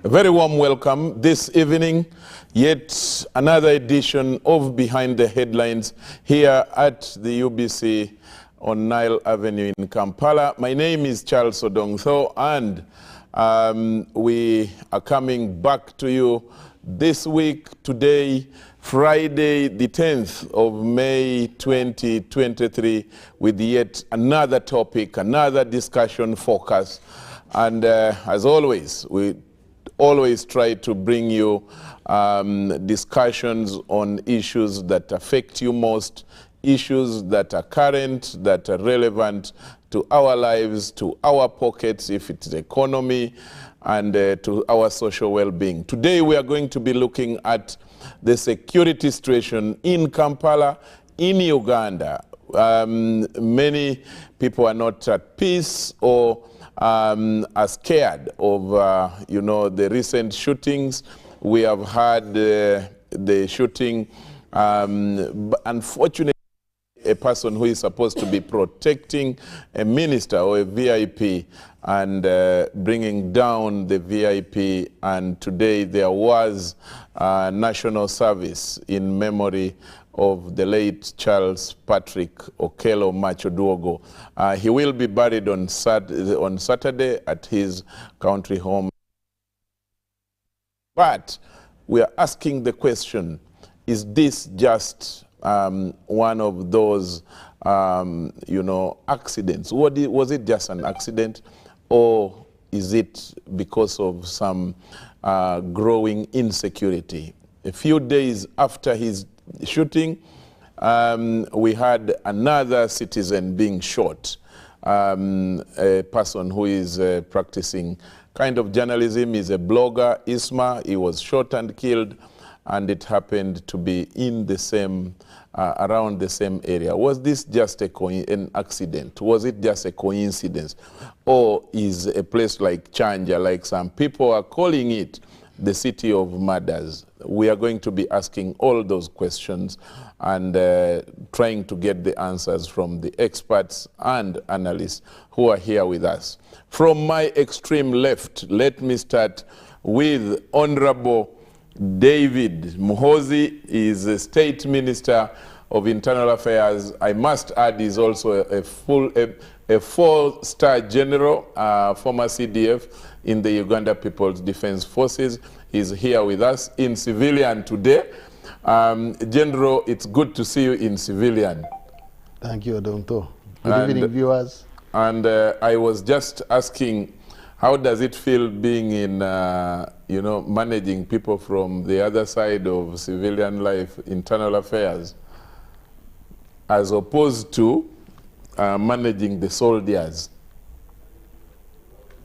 A very warm welcome this evening, yet another edition of Behind the Headlines here at the UBC on Nile Avenue in Kampala. My name is Charles Odongtho, and we are coming back to you this week, today, Friday the 10th of May 2023, with yet another topic, another discussion focus. And as always, we always try to bring you discussions on issues that affect you most, issues that are current, that are relevant to our lives, to our pockets, if it's economy, and to our social well-being. Today we are going to be looking at the security situation in Kampala, in Uganda. Many people are not at peace or are scared of, the recent shootings. We have had the shooting, unfortunately, a person who is supposed to be protecting a minister or a VIP and bringing down the VIP. And today there was national service in memory of the late Charles Patrick Okello Machoduogo. He will be buried on Saturday at his country home. But we are asking the question, is this just one of those, accidents? Was it just an accident, or is it because of some growing insecurity? A few days after his shooting, we had another citizen being shot, a person who is practicing kind of journalism. He's a blogger, Isma. He was shot and killed, and it happened to be in the same, around the same area. Was this just an accident? Was it just a coincidence? Or is a place like Chanja, like some people are calling it, the city of murders? We are going to be asking all those questions and trying to get the answers from the experts and analysts who are here with us. From my extreme left, let me start with Honorable David Muhoozi. Is a State Minister of Internal Affairs. I must add, he's also a four-star general, former CDF in the Uganda People's Defense Forces. He's here with us in civilian today. General, it's good to see you in civilian. Thank you, Odongtho. Good evening, viewers. And I was just asking, how does it feel being in, managing people from the other side of civilian life, internal affairs, as opposed to managing the soldiers?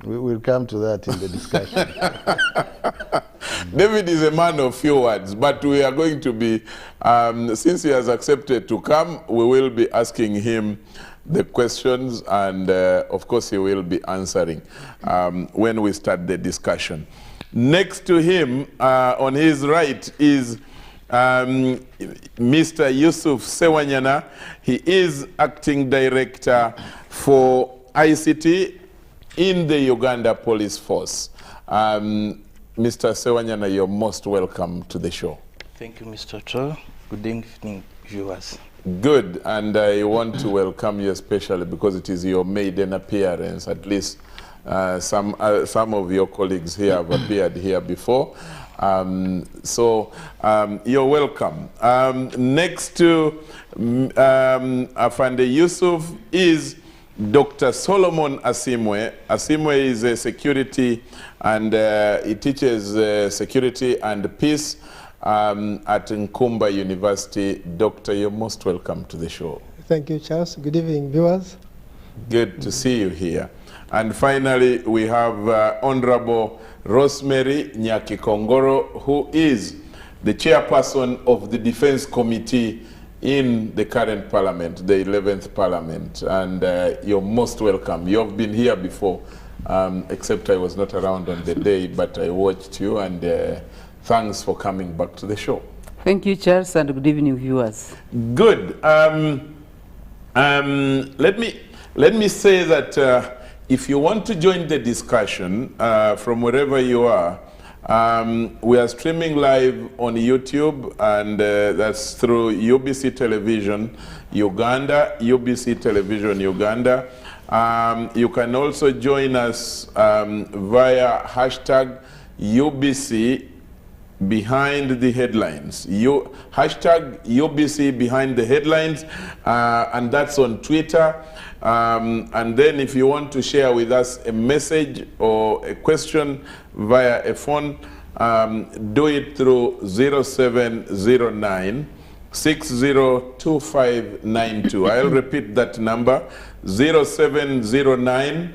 We will come to that in the discussion. David is a man of few words, but we are going to be, since he has accepted to come, we will be asking him the questions, and of course he will be answering when we start the discussion. Next to him, on his right, is Mr. Yusuf Sewanyana. He is acting director for ICT in the Uganda Police Force. Mr. Sewanyana, you're most welcome to the show. Thank you, Mr. Cho. Good evening, viewers. Good, and I want to welcome you especially because it is your maiden appearance. At least some of your colleagues here have appeared here before. So you're welcome. Next to Afande Yusuf is Dr. Solomon Asimwe. Asimwe is a security, and he teaches security and peace at Nkumba University. Doctor, you're most welcome to the show. Thank you, Charles. Good evening, viewers. Good to see you here. And finally, we have Honorable Rosemary Nyakikongoro, who is the chairperson of the Defense Committee in the current parliament, the 11th parliament. And you're most welcome. You've been here before, except I was not around on the day, but I watched you, and thanks for coming back to the show. Thank you, Charles, and good evening, viewers. Good. Let me say that if you want to join the discussion from wherever you are, We are streaming live on YouTube, and that's through UBC Television Uganda, UBC Television Uganda. You can also join us via hashtag UBC Behind the Headlines. Hashtag UBC Behind the Headlines, and that's on Twitter. And then if you want to share with us a message or a question via a phone, do it through 0709 602592. I'll repeat that number, 0709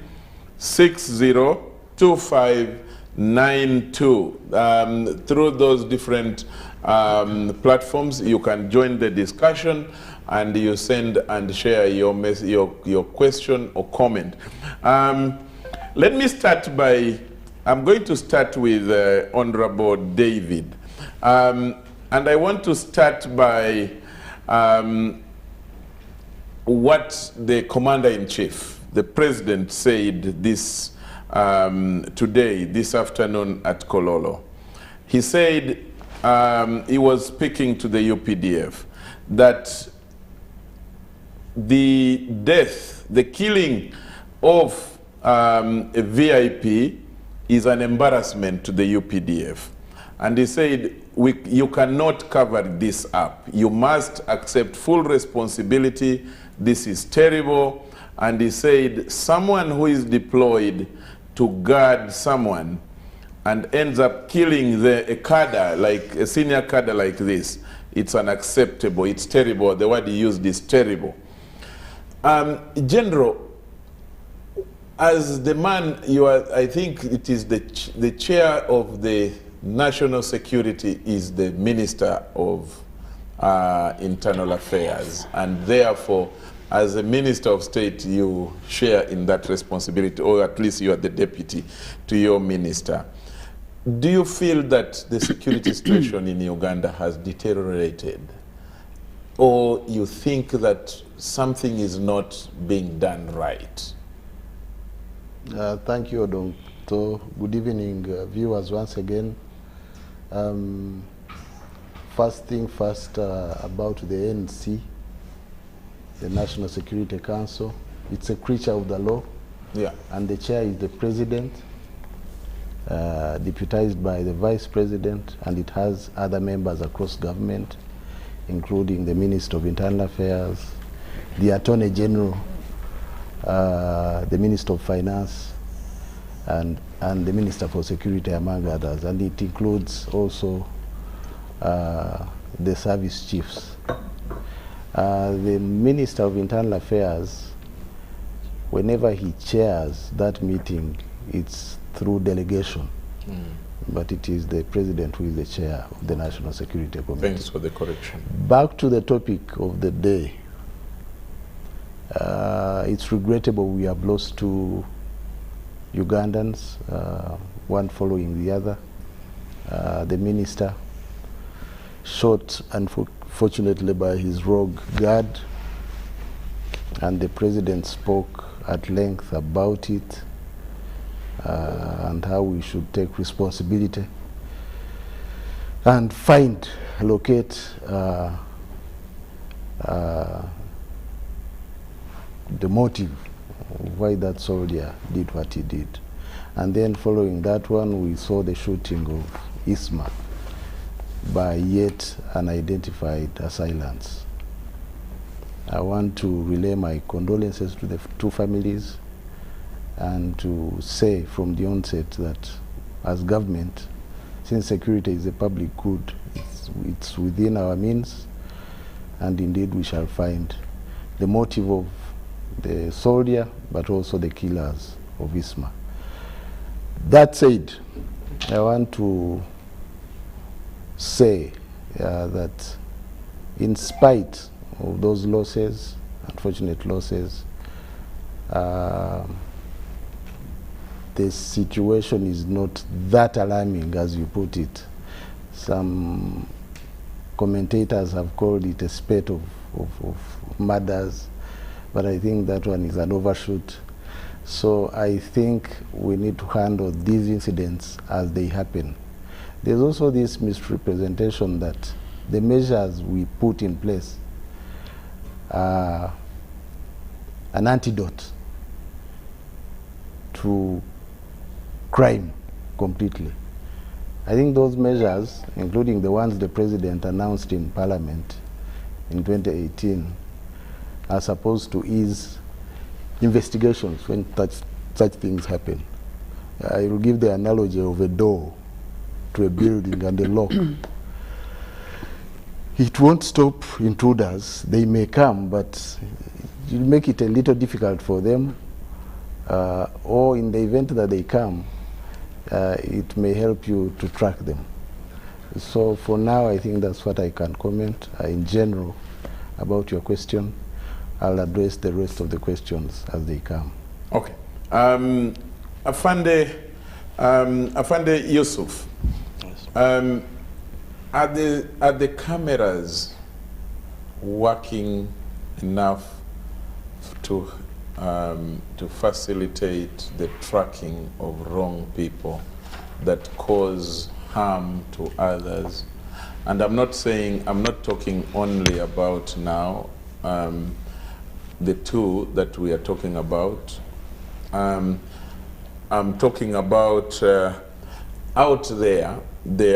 602592. Through those different platforms, you can join the discussion, and you send and share your question or comment. Let me start by, I'm going to start with Honorable David. And I want to start by what the Commander-in-Chief, the President, said this today, this afternoon at Kololo. He said, he was speaking to the UPDF, that the death, the killing of a VIP is an embarrassment to the UPDF. And he said, you cannot cover this up. You must accept full responsibility. This is terrible. And he said, someone who is deployed to guard someone and ends up killing a cadre, like a senior cadre like this, it's unacceptable. It's terrible. The word he used is terrible. General, as the man, you are, I think it is the chair of the National Security is the Minister of Internal Affairs, and therefore, as a Minister of State, you share in that responsibility, or at least you are the deputy to your minister. Do you feel that the security situation in Uganda has deteriorated, or you think that something is not being done right? Thank you, Odongtho. Good evening, viewers, once again. First thing first, about the NC, the National Security Council. It's a creature of the law, yeah, and the chair is the president, deputized by the vice president, and it has other members across government, including the Minister of Internal Affairs, the Attorney General, the Minister of Finance, and the Minister for Security, among others. And it includes also the service chiefs. The Minister of Internal Affairs, whenever he chairs that meeting, it's through delegation. But it is the President who is the chair of the National Security Committee. Thanks for the correction. Back to the topic of the day. It's regrettable we have lost two Ugandans, one following the other. The minister shot, unfortunately, by his rogue guard, and the President spoke at length about it and how we should take responsibility and locate the motive why that soldier did what he did. And then following that one, we saw the shooting of Isma by yet unidentified assailants. I want to relay my condolences to the two families and to say from the onset that as government, since security is a public good, it's within our means, and indeed we shall find the motive of the soldier, but also the killers of Isma. That said, I want to say that in spite of those losses, unfortunate losses, the situation is not that alarming as you put it. Some commentators have called it a spate of murders, but I think that one is an overshoot. So I think we need to handle these incidents as they happen. There's also this misrepresentation that the measures we put in place are an antidote to crime completely. I think those measures, including the ones the President announced in Parliament in 2018, are supposed to ease investigations when such things happen. I will give the analogy of a door to a building and a lock. It won't stop intruders. They may come, but you make it a little difficult for them, or in the event that they come, it may help you to track them. So for now, I think that's what I can comment in general about your question. I'll address the rest of the questions as they come. Okay. Afande Yusuf, Yes. are the cameras working enough to facilitate the tracking of wrong people that cause harm to others? And I'm not talking only about now the two that we are talking about. I'm talking about out there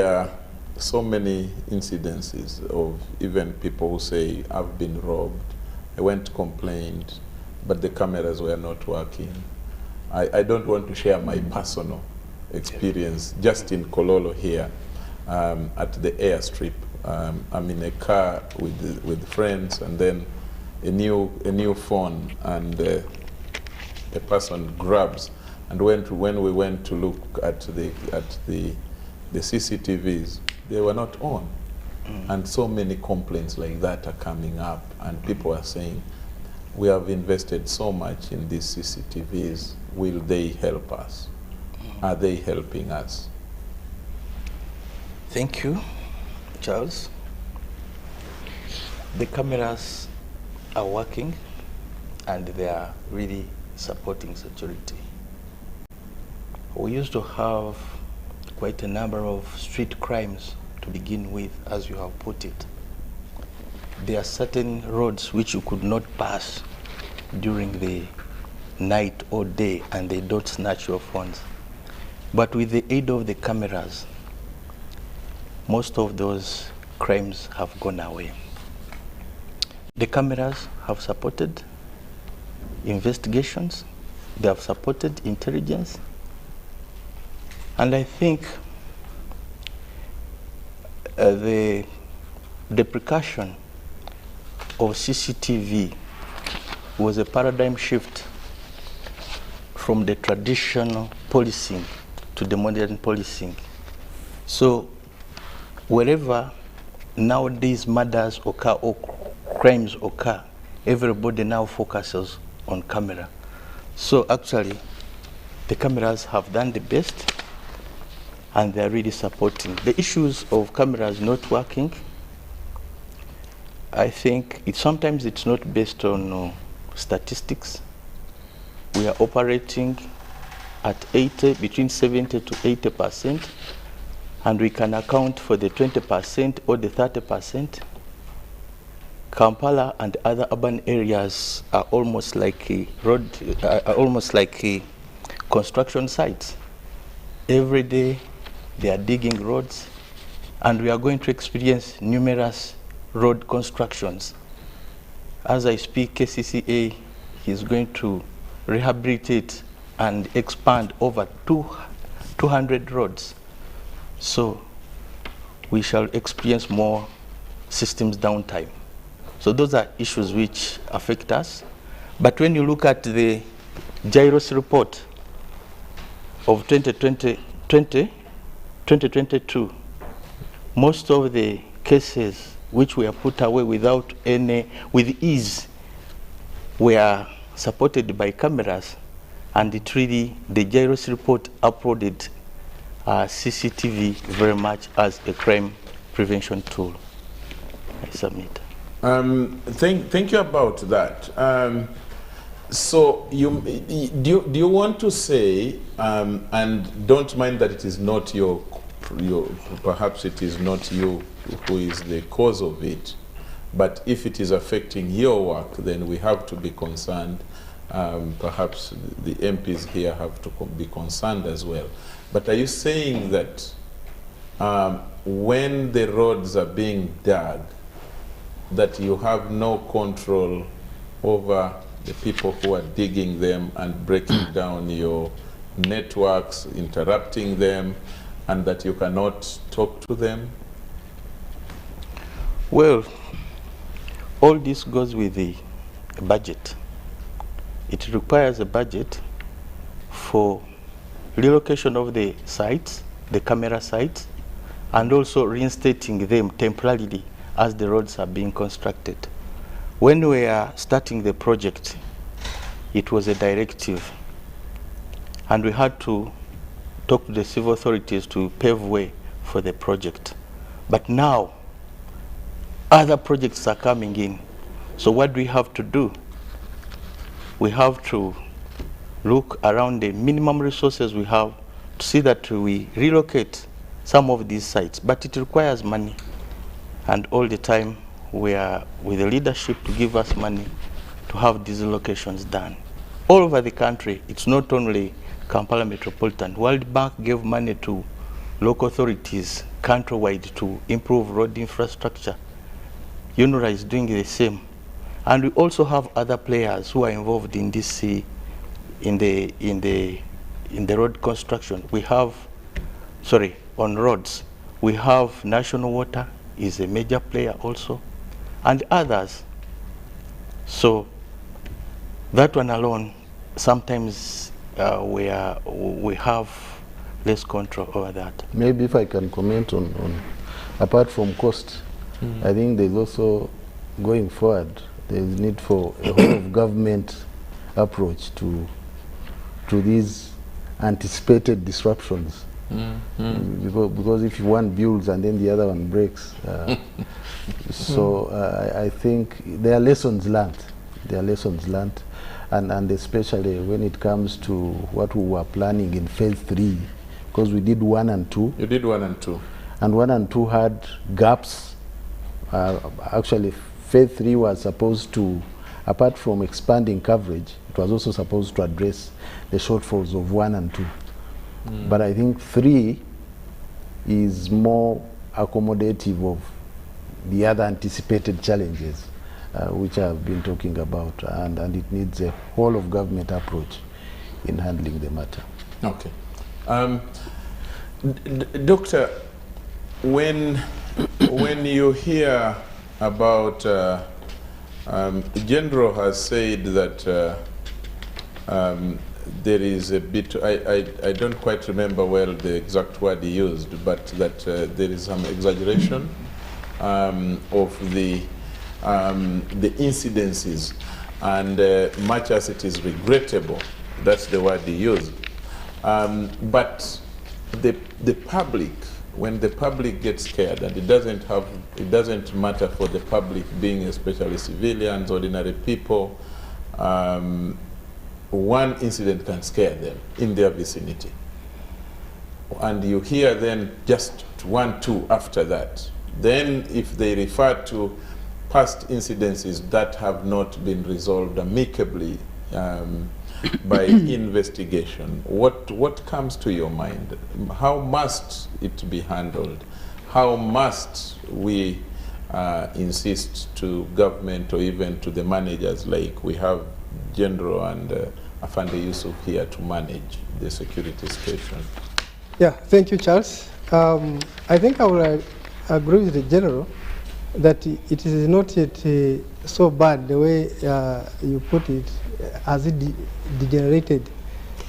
are so many incidences of even people who say, I've been robbed, I went to complain, but the cameras were not working. I don't want to share my personal experience. Just in Kololo here, at the airstrip, I'm in a car with friends, and then a new phone, and a person grabs. And when we went to look at the CCTVs, they were not on. And so many complaints like that are coming up, and people are saying, we have invested so much in these CCTVs, will they help us? Are they helping us? Thank you, Charles. The cameras are working, and they are really supporting security. We used to have quite a number of street crimes to begin with, as you have put it. There are certain roads which you could not pass during the night or day, and they don't snatch your phones. But with the aid of the cameras, most of those crimes have gone away. The cameras have supported investigations, they have supported intelligence, and I think the deprecation of CCTV was a paradigm shift from the traditional policing to the modern policing. So wherever nowadays murders occur or crimes occur, everybody now focuses on camera. So actually, the cameras have done the best, and they're really supporting. The issues of cameras not working, I think sometimes it's not based on statistics. We are operating at between 70 to 80%, and we can account for the 20% or the 30%. Kampala and other urban areas are almost like construction sites. Every day they are digging roads, and we are going to experience numerous road constructions. As I speak, KCCA is going to rehabilitate and expand over 200 roads. So we shall experience more systems downtime. So those are issues which affect us. But when you look at the GIROS report of 2022, most of the cases which were put away with ease were supported by cameras, and it really, the GIROS report uploaded CCTV very much as a crime prevention tool. I submit. Thank you about that. So do you want to say, and don't mind that it is not your perhaps it is not you who is the cause of it, but if it is affecting your work, then we have to be concerned. Perhaps the MPs here have to be concerned as well. But are you saying that when the roads are being dug, that you have no control over the people who are digging them and breaking down your networks, interrupting them, and that you cannot talk to them? Well, all this goes with the budget. It requires a budget for relocation of the sites, the camera sites, and also reinstating them temporarily as the roads are being constructed. When we are starting the project, it was a directive, and we had to talk to the civil authorities to pave way for the project. But now, other projects are coming in. So what do we have to do? We have to look around the minimum resources we have to see that we relocate some of these sites. But it requires money. And all the time, we are with the leadership to give us money to have these locations done. All over the country, it's not only Kampala Metropolitan. World Bank gave money to local authorities countrywide to improve road infrastructure. UNRWA is doing the same. And we also have other players who are involved in this, in the road construction. We have, on roads, we have National Water is a major player also, and others. So that one alone, sometimes we have less control over that. Maybe if I can comment on apart from cost, I think there's also, going forward, there's need for a whole of government approach to these anticipated disruptions. Because if one builds and then the other one breaks, so I think there are lessons learned. There are lessons learned, and especially when it comes to what we were planning in phase 3, because we did 1 and 2. You did 1 and 2. And 1 and 2 had gaps. Actually, phase 3 was supposed to, apart from expanding coverage, it was also supposed to address the shortfalls of 1 and 2. But I think 3 is more accommodative of the other anticipated challenges, which I've been talking about, and it needs a whole of government approach in handling the matter. Okay. Doctor, when you hear about, the General has said that there is a bit, I don't quite remember well the exact word he used, but that there is some exaggeration of the incidences, and much as it is regrettable, that's the word he used. But the public, when the public gets scared, and it doesn't matter for the public being especially civilians, ordinary people, one incident can scare them in their vicinity. And you hear then just 1, 2 after that. Then if they refer to past incidences that have not been resolved amicably by investigation, what comes to your mind? How must it be handled? How must we insist to government or even to the managers, like we have General and Afande Yusuf here, to manage the security situation? Yeah, thank you, Charles. I think I will agree with the General that it is not yet so bad the way you put it, as it degenerated.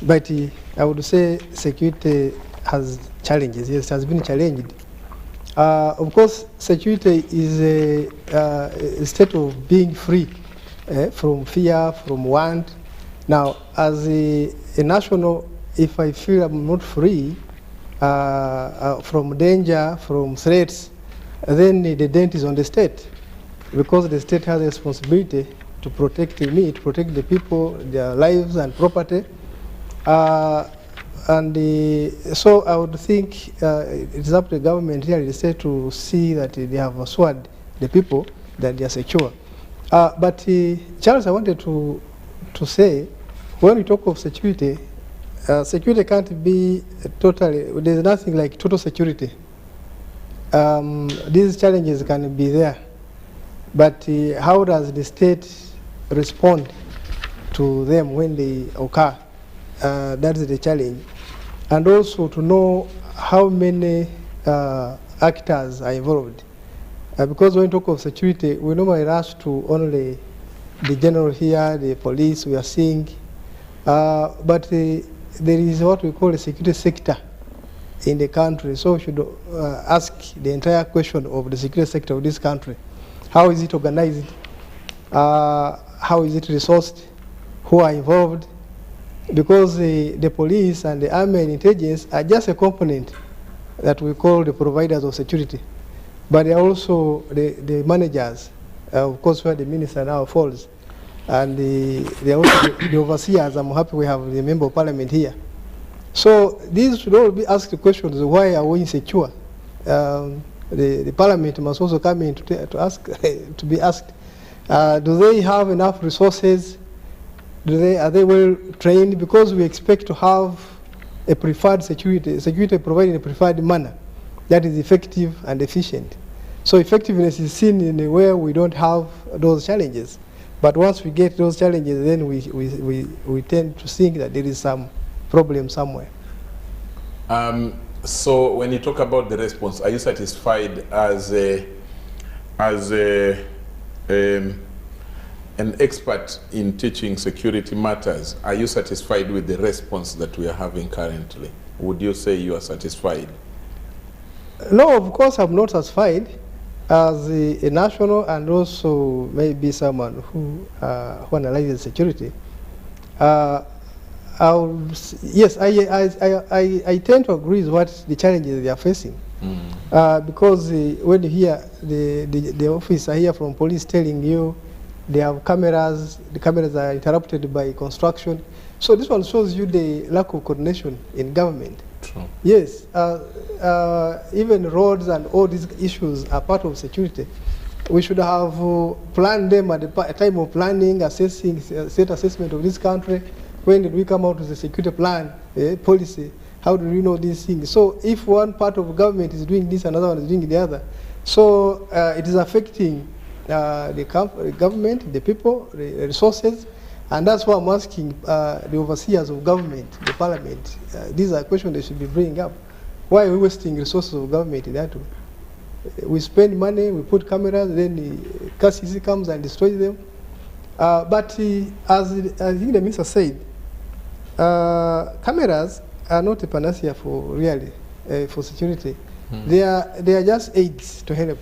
But I would say security has challenges. Yes, it has been challenged. Of course, security is a state of being free from fear, from want. Now, as a national, if I feel I'm not free from danger, from threats, then the dent is on the state, because the state has a responsibility to protect me, to protect the people, their lives and property. So I would think it's up to the government here, the state, to see that they have assured the people that they are secure. But Charles, I wanted to say, when we talk of security, security can't be totally, there's nothing like total security. These challenges can be there, but how does the state respond to them when they occur? That's the challenge. And also to know how many actors are involved. Because when we talk of security, we normally rush to only the general here, the police we are seeing. But there is what we call a security sector in the country. So we should ask the entire question of the security sector of this country. How is it organized? How is it resourced? Who are involved? Because the police and the army and intelligence are just a component that we call the providers of security. But they are also the managers, of course, where the minister now falls. And they are also the overseers. I'm happy we have the member of parliament here. So these should all be asked the questions, why are we insecure? The parliament must also come in to ask, to be asked, do they have enough resources? Are they well trained? Because we expect to have a preferred security provided in a preferred manner that is effective and efficient. So effectiveness is seen in where we don't have those challenges. But once we get those challenges, then we tend to think that there is some problem somewhere. So when you talk about the response, are you satisfied as an expert in teaching security matters? Are you satisfied with the response that we are having currently? Would you say you are satisfied? No, of course I'm not satisfied as a national and also maybe someone who analyzes security. Yes, I tend to agree with what the challenges they are facing. Because when you hear the officer here from police telling you they have cameras, the cameras are interrupted by construction. So this one shows you the lack of coordination in government. True. Yes, even roads and all these issues are part of security. We should have planned them at the time of planning, assessing, state assessment of this country. When did we come out with a security plan, policy? How do we know these things? So if one part of government is doing this, another one is doing the other. So it is affecting the government, the people, the resources, and that's why I'm asking the overseers of government, the parliament. These are questions they should be bringing up. Why are we wasting resources of government in that way? We spend money, we put cameras, then the CCTV comes and destroys them. But as I think the minister said, cameras are not a panacea for really for security. They are just aids to help.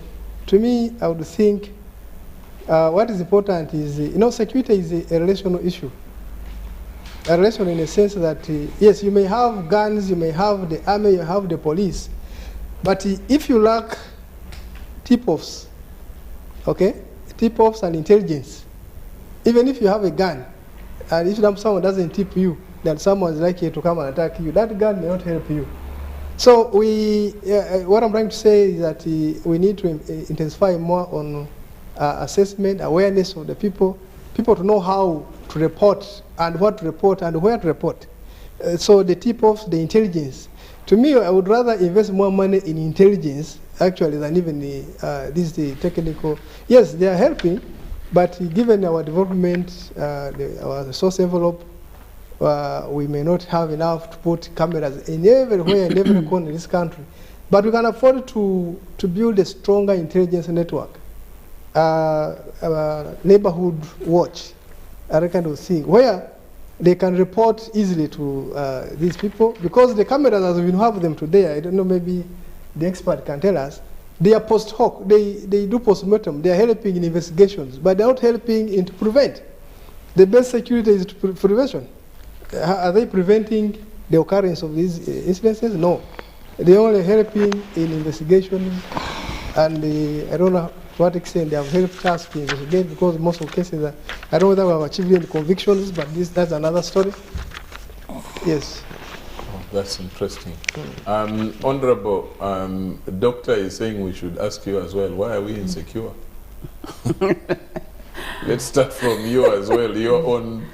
To me, I would think what is important is, security is a relational issue. A relation in the sense that, yes, you may have guns, you may have the army, you have the police, but if you lack tip-offs, okay, tip-offs and intelligence, even if you have a gun, and if someone doesn't tip you, then someone is likely to come and attack you, that gun may not help you. So what I'm trying to say is that we need to intensify more on assessment, awareness of the people to know how to report and what to report and where to report. So the tip-offs, the intelligence. To me, I would rather invest more money in intelligence, actually, than even the technical. Yes, they are helping, but given our development, our resource envelope, we may not have enough to put cameras in everywhere, in every corner in this country. But we can afford to build a stronger intelligence network, neighborhood watch, that kind of thing, where they can report easily to these people. Because the cameras, as we have them today, I don't know, maybe the expert can tell us, they are post hoc, they do post-mortem, they are helping in investigations, but they're not helping in to prevent. The best security is prevention. Are they preventing the occurrence of these incidences? No. They're only helping in investigations, and I don't know to what extent they have helped us to investigate, because most of the cases, I don't know whether we have achieved any convictions, but that's another story. Yes. that's interesting. Honorable, doctor is saying we should ask you as well, why are we insecure? Let's start from you as well, your own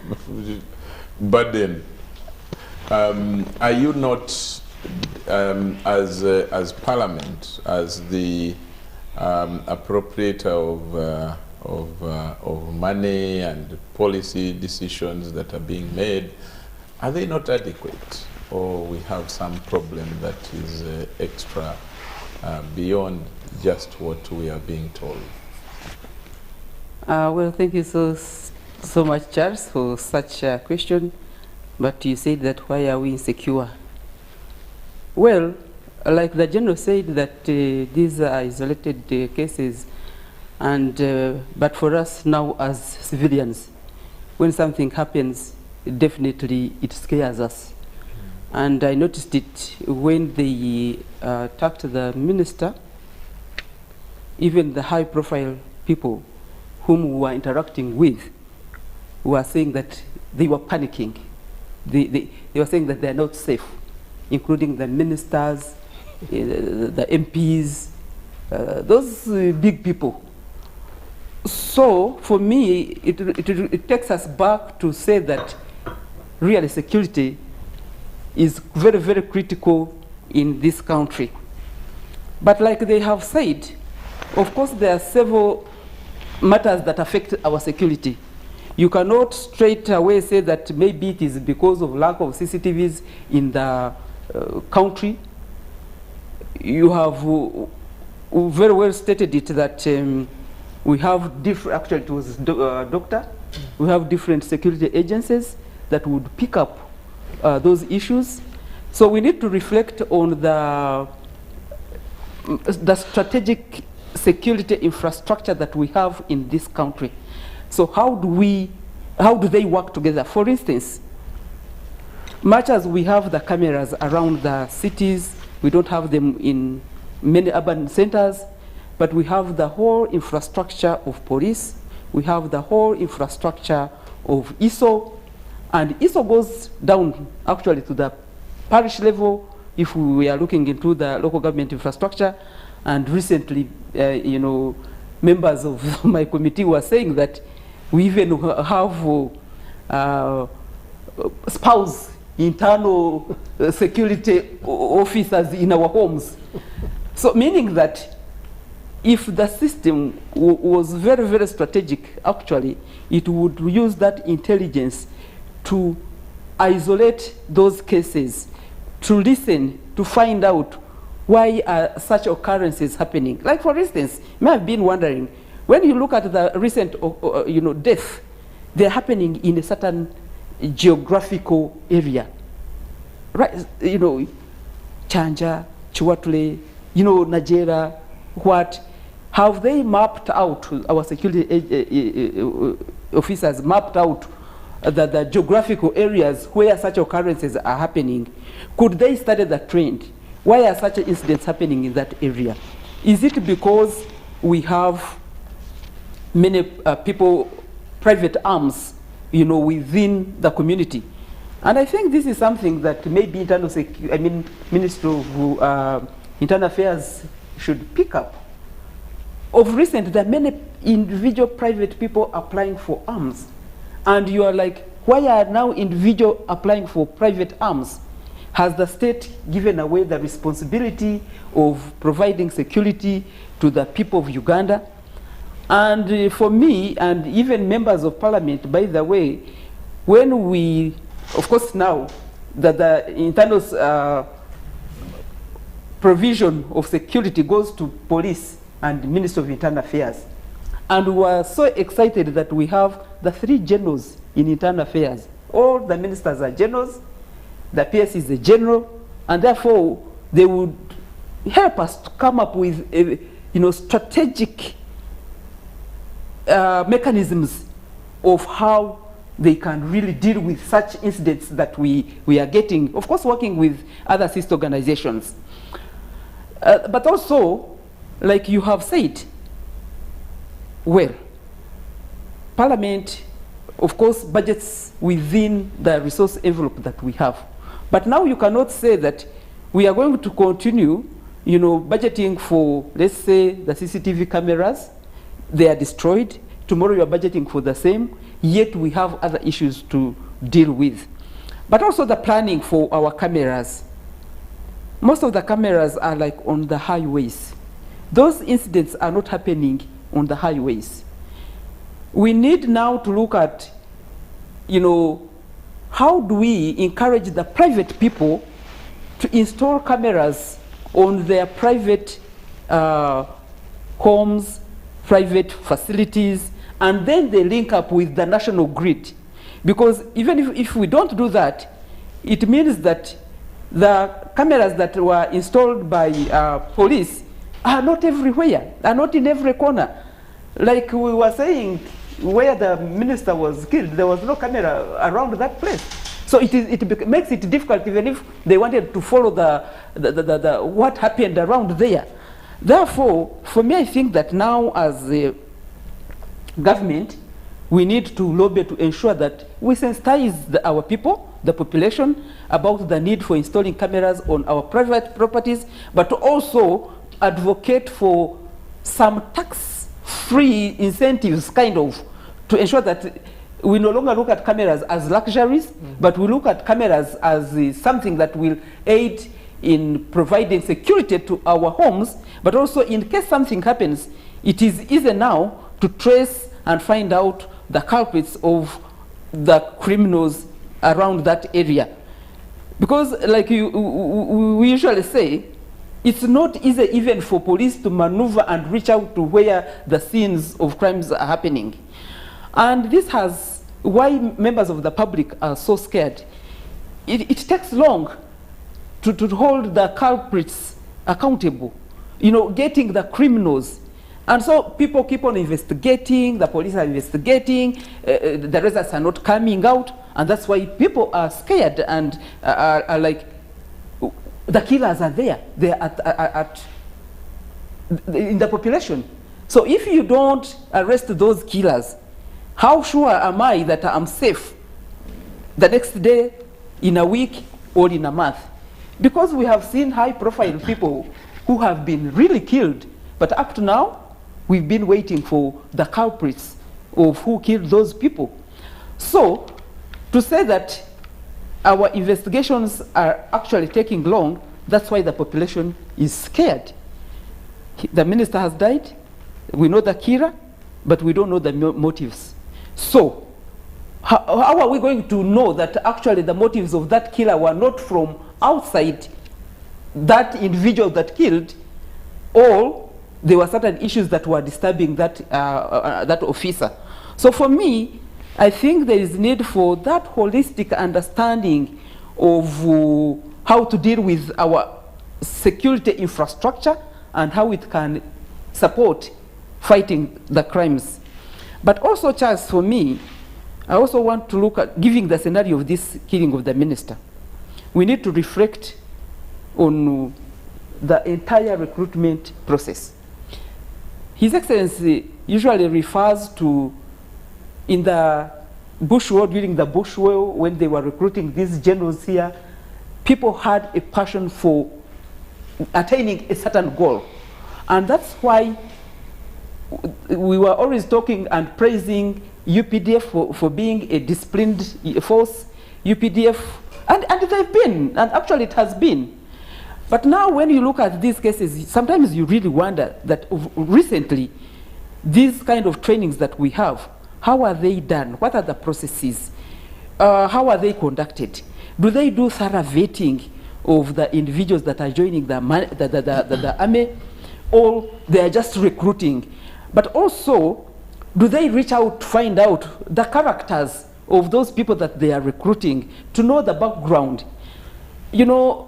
burden. Are you not, as Parliament, as the appropriator of money and policy decisions that are being made, are they not adequate, or we have some problem that is extra beyond just what we are being told? Well, thank you so much, Charles, for such a question. But you said that why are we insecure? Well, like the General said, that these are isolated cases, and but for us now as civilians, when something happens, definitely it scares us. And I noticed it when they talked to the minister, even the high-profile people whom we were interacting with were saying that they were panicking. They were saying that they are not safe, including the ministers, the MPs, those big people. So for me, it takes us back to say that really security is very, very critical in this country. But like they have said, of course there are several matters that affect our security. You cannot straight away say that maybe it is because of lack of CCTVs in the country. You have very well stated it that we have different, actually it was doctor, we have different security agencies that would pick up those issues. So we need to reflect on the strategic security infrastructure that we have in this country. So how do they work together? For instance, much as we have the cameras around the cities, we don't have them in many urban centers, but we have the whole infrastructure of police, we have the whole infrastructure of ISO, and ISO goes down actually to the parish level if we are looking into the local government infrastructure. And recently, you know, members of my committee were saying that we even have spouse internal security officers in our homes. So meaning that if the system was very, very strategic, actually, it would use that intelligence to isolate those cases, to listen, to find out why are such occurrences happening. Like for instance, you may have been wondering, when you look at the recent you know, death, they're happening in a certain geographical area. Right, you know, Chanja, Chiwatle, you know, Nigeria, what? Have they mapped out, our security officers mapped out the geographical areas where such occurrences are happening? Could they study the trend? Why are such incidents happening in that area? Is it because we have many people, private arms, you know, within the community? And I think this is something that maybe Ministry of Internal Affairs should pick up. Of recent, there are many individual private people applying for arms. And you are like, why are now individual applying for private arms? Has the state given away the responsibility of providing security to the people of Uganda? And for me, and even members of parliament, by the way, when we, of course now, that the internal provision of security goes to police and Ministry of Internal Affairs. And we are so excited that we have the 3 generals in Internal Affairs. All the ministers are generals, the PS is a general, and therefore they would help us to come up with strategic mechanisms of how they can really deal with such incidents that we are getting, of course working with other sister organizations. But also, like you have said, well, Parliament, of course, budgets within the resource envelope that we have. But now you cannot say that we are going to continue, budgeting for, let's say, the CCTV cameras. They are destroyed. Tomorrow you are budgeting for the same, yet we have other issues to deal with. But also the planning for our cameras. Most of the cameras are like on the highways. Those incidents are not happening on the highways. We need now to look at, how do we encourage the private people to install cameras on their private homes, private facilities, and then they link up with the national grid. Because even if we don't do that, it means that the cameras that were installed by police are not everywhere, are not in every corner. Like we were saying, where the minister was killed, there was no camera around that place. So it makes it difficult even if they wanted to follow the what happened around there. Therefore, for me, I think that now as a government, we need to lobby to ensure that we sensitize our people, the population, about the need for installing cameras on our private properties, but to also advocate for some tax-free incentives, kind of, to ensure that we no longer look at cameras as luxuries, but we look at cameras as something that will aid in providing security to our homes, but also in case something happens, it is easy now to trace and find out the culprits of the criminals around that area. Because like we usually say, it's not easy even for police to maneuver and reach out to where the scenes of crimes are happening. And this has why members of the public are so scared. It takes long to hold the culprits accountable, getting the criminals. And so people keep on investigating, the police are investigating, the results are not coming out, and that's why people are scared and are like, the killers are there, they're in the population. So if you don't arrest those killers, how sure am I that I'm safe the next day, in a week, or in a month? Because we have seen high-profile people who have been really killed, but up to now, we've been waiting for the culprits of who killed those people. So, to say that our investigations are actually taking long, that's why the population is scared. The minister has died, we know the killer, but we don't know the motives. So, how are we going to know that actually the motives of that killer were not from outside that individual that killed, or there were certain issues that were disturbing that, that officer? So for me, I think there is need for that holistic understanding of how to deal with our security infrastructure and how it can support fighting the crimes. But also, Charles, for me, I also want to look at, giving the scenario of this killing of the minister, we need to reflect on the entire recruitment process. His Excellency usually refers to, in the Bush War, during the Bush War, when they were recruiting these generals here, people had a passion for attaining a certain goal. And that's why we were always talking and praising UPDF for being a disciplined force, UPDF, and they've been, and actually it has been. But now when you look at these cases, sometimes you really wonder that recently, these kind of trainings that we have, how are they done? What are the processes? How are they conducted? Do they do thorough vetting of the individuals that are joining the army, or they are just recruiting? But also, do they reach out to find out the characters of those people that they are recruiting, to know the background? You know,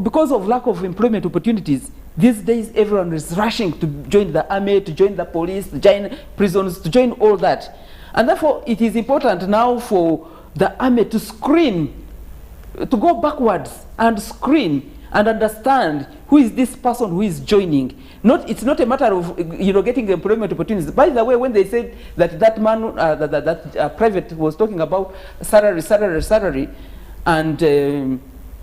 because of lack of employment opportunities, these days everyone is rushing to join the army, to join the police, to join prisons, to join all that. And therefore, it is important now for the army to screen, to go backwards and screen and understand who is this person who is joining. It's not a matter of getting employment opportunities. By the way, when they said that that man, that private was talking about salary, And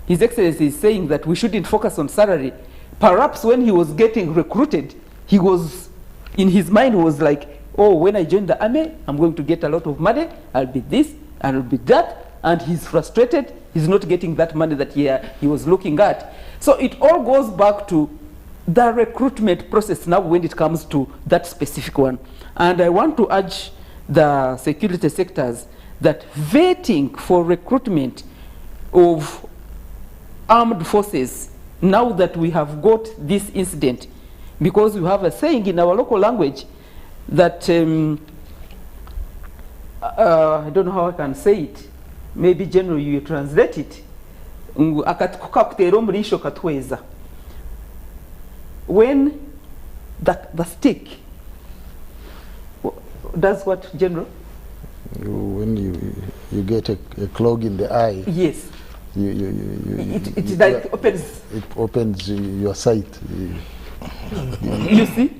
His Excellency is saying that we shouldn't focus on salary. Perhaps when he was getting recruited, he was, in his mind was like, oh, when I join the army, I'm going to get a lot of money, I'll be this, I'll be that, and he's frustrated, he's not getting that money that he was looking at. So it all goes back to the recruitment process now when it comes to that specific one. And I want to urge the security sectors that vetting for recruitment of armed forces, now that we have got this incident, because we have a saying in our local language that, I don't know how I can say it, maybe General you translate it, when the stick does what, General? When you get a clog in the eye. Yes. It like opens. It opens your sight. You see?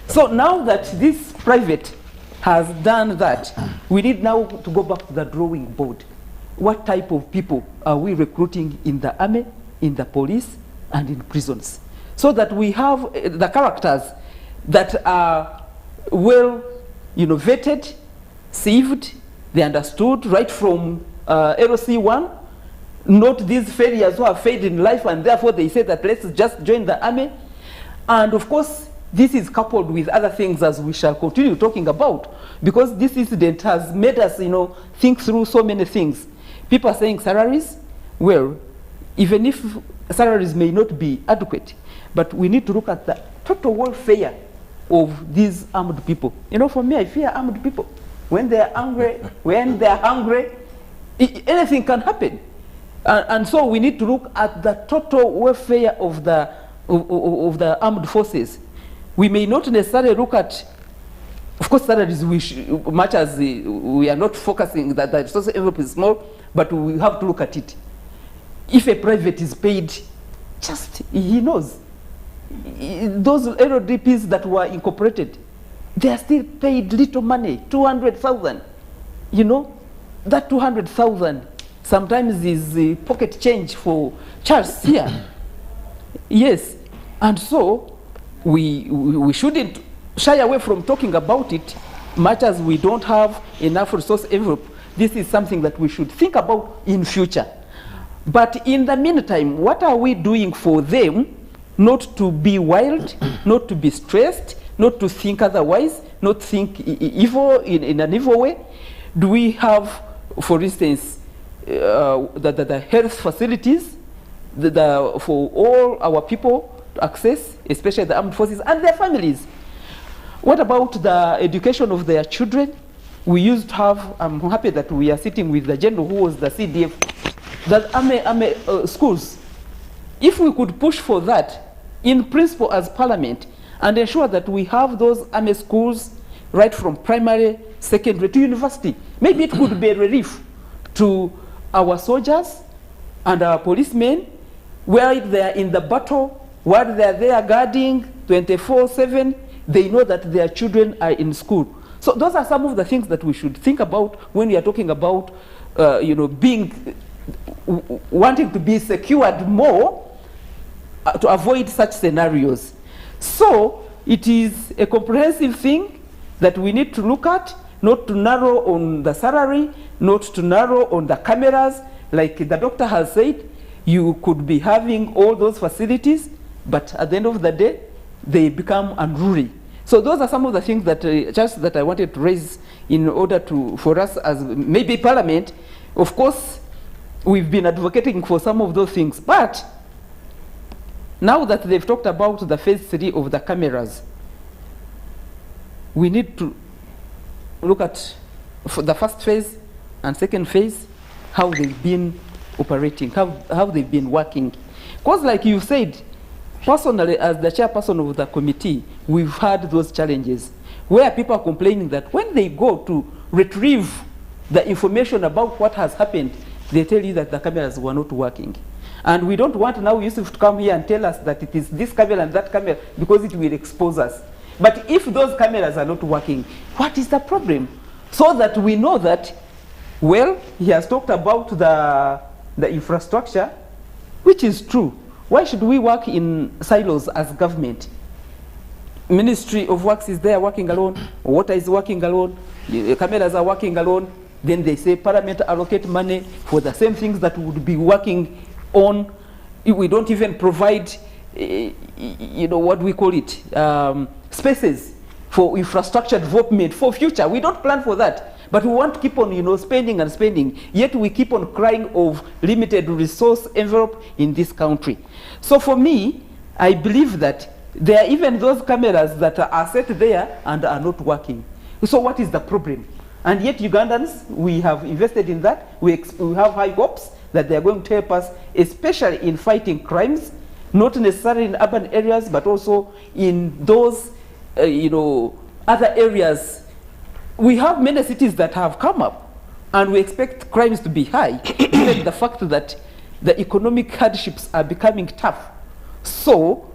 So now that this private has done that, we need now to go back to the drawing board. What type of people are we recruiting in the army, in the police, and in prisons? So that we have the characters that are well, vetted, sieved, they understood right from LOC1, not these failures who have failed in life, and therefore they say that let's just join the army. And of course, this is coupled with other things as we shall continue talking about, because this incident has made us, think through so many things. People are saying salaries. Well, even if salaries may not be adequate, but we need to look at the total welfare of these armed people. For me, I fear armed people. When they're angry, anything can happen. And so we need to look at the total welfare of the armed forces. We may not necessarily look at, of course, salaries, much as we are not focusing that the resource envelope is small, but we have to look at it. If a private is paid, he knows. Those LODPs that were incorporated, they are still paid little money, 200,000. That 200,000 sometimes is pocket change for Charles here. Yes, and so we shouldn't shy away from talking about it, much as we don't have enough resource envelope. This is something that we should think about in future. But in the meantime, what are we doing for them not to be wild, not to be stressed, not to think otherwise, not think evil in an evil way? Do we have, for instance, the health facilities for all our people to access, especially the armed forces and their families? What about the education of their children? We used to have, I'm happy that we are sitting with the general who was the CDF, that army schools. If we could push for that, in principle as parliament, and ensure that we have those army schools right from primary, secondary to university, maybe it could be a relief to our soldiers and our policemen, where they are in the battle, while they are there guarding 24/7, they know that their children are in school. So those are some of the things that we should think about when we are talking about, wanting to be secured more to avoid such scenarios. So it is a comprehensive thing that we need to look at, not to narrow on the salary, not to narrow on the cameras. Like the doctor has said, you could be having all those facilities, but at the end of the day, they become unruly. So those are some of the things that just that I wanted to raise in order for us as maybe Parliament. Of course, we've been advocating for some of those things, but now that they've talked about the phase 3 of the cameras, we need to look at for the first phase and second phase, how they've been operating, how they've been working. Because like you said, personally, as the chairperson of the committee, we've had those challenges where people are complaining that when they go to retrieve the information about what has happened, they tell you that the cameras were not working. And we don't want now Yusuf to come here and tell us that it is this camera and that camera, because it will expose us. But if those cameras are not working, what is the problem? So that we know that, well, he has talked about the the infrastructure, which is true. Why should we work in silos as government? Ministry of Works is there working alone, Water is working alone, the cameras are working alone, then they say Parliament allocate money for the same things that would be working on. We don't even provide, you know, what we call it, spaces for infrastructure development for future. We don't plan for that. But we want to keep on, you know, spending and spending, yet we keep on crying of limited resource envelope in this country. So for me, I believe that there are even those cameras that are set there and are not working. So what is the problem? And yet Ugandans, we have invested in that. We have high hopes that they are going to help us, especially in fighting crimes, not necessarily in urban areas, but also in those, you know, other areas. We have many cities that have come up, and we expect crimes to be high, given the fact that the economic hardships are becoming tough. So,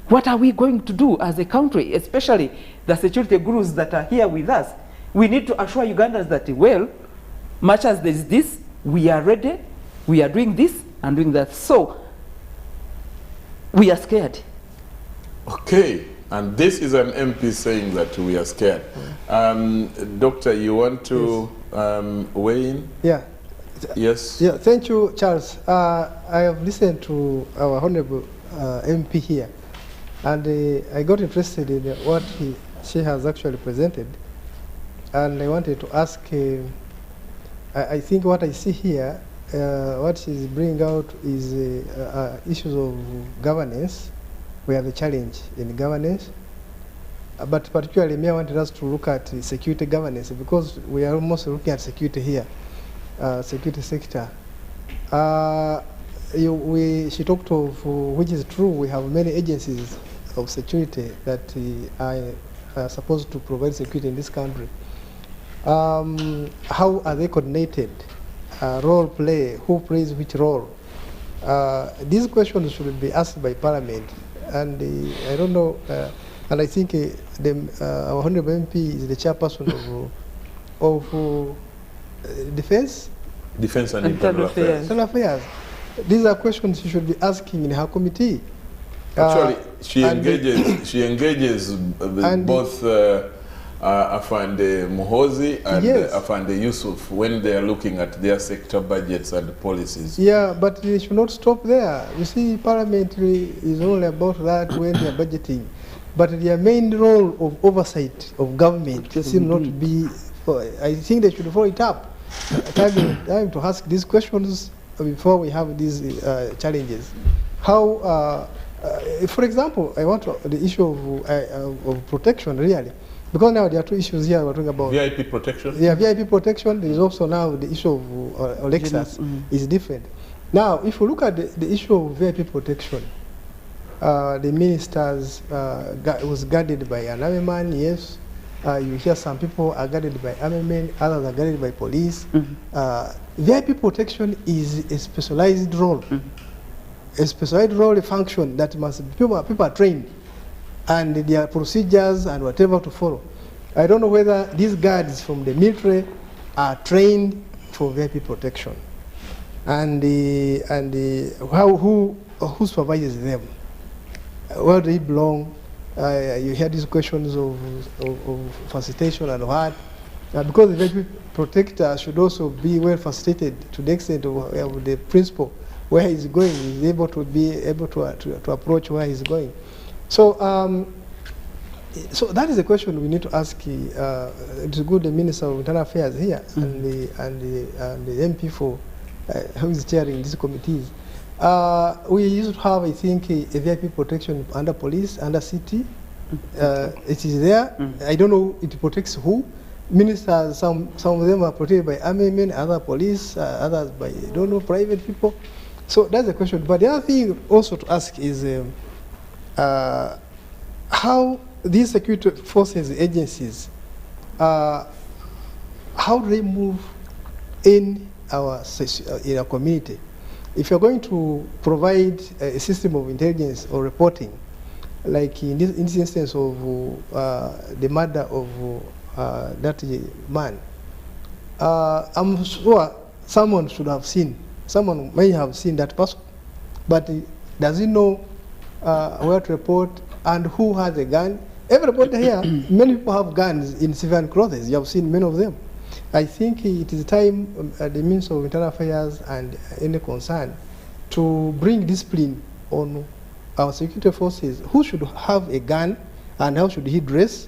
what are we going to do as a country, especially the security gurus that are here with us? We need to assure Ugandans that, well, much as there's this, we are ready, we are doing this and doing that. So, we are scared. Okay. And this is an MP saying that we are scared. Doctor, you want to weigh in? Yeah. Yes. Yeah. Thank you, Charles. I have listened to our honourable MP here, and I got interested in what she has actually presented, and I wanted to ask. I think what I see here, what she's bringing out is issues of governance. We have a challenge in governance, but particularly me, I wanted us to look at security governance, because we are almost looking at security here, security sector. She talked of, which is true, we have many agencies of security that are supposed to provide security in this country. How are they coordinated? Role play, who plays which role? These questions should be asked by Parliament. And I don't know, and I think our honourable MP is the chairperson of Defence and Internal Affairs. Internal Affairs. These are questions she should be asking in her committee. Actually, she engages both Afande Muhozi and yes. Afande Yusuf when they are looking at their sector budgets and policies. Yeah, but they should not stop there. You see, parliamentary is only about that when they are budgeting. But their main role of oversight of government seems not to be, I think they should follow it up. Time to ask these questions before we have these challenges. How, for example, I want the issue of protection, really. Because now there are two issues here we're talking about. VIP protection? Yeah, VIP protection. There is also now the issue of Alexas is different. Now, if you look at the issue of VIP protection, the ministers was guarded by an army man, yes. You hear some people are guarded by army men, others are guarded by police. VIP protection is a specialized role. A specialized role, a function that must be, people are trained, and there are procedures and whatever to follow. I don't know whether these guards from the military are trained for VIP protection, and who supervises them, where do they belong. You hear these questions of facilitation and what, because the VIP protector should also be well facilitated to the extent of the principal where he's going, he's able to be able to approach where he's going. So, so that is a question we need to ask. It's good the Minister of Internal Affairs here and the MP for who is chairing these committees. We used to have, I think, a VIP protection under police, under city. It is there. I don't know it protects who. Ministers, some of them are protected by army men, other police, others by, I don't know, private people. So that's the question. But the other thing also to ask is how these security forces, agencies, how do they move in our community? If you're going to provide a system of intelligence or reporting, like in this instance of the murder of that man, I'm sure someone should have seen someone may have seen that person, but does he know where to report and who has a gun? Everybody here, many people have guns in civilian clothes. You have seen many of them. I think it is time the Minister of Internal Affairs and any concern to bring discipline on our security forces. Who should have a gun and how should he dress?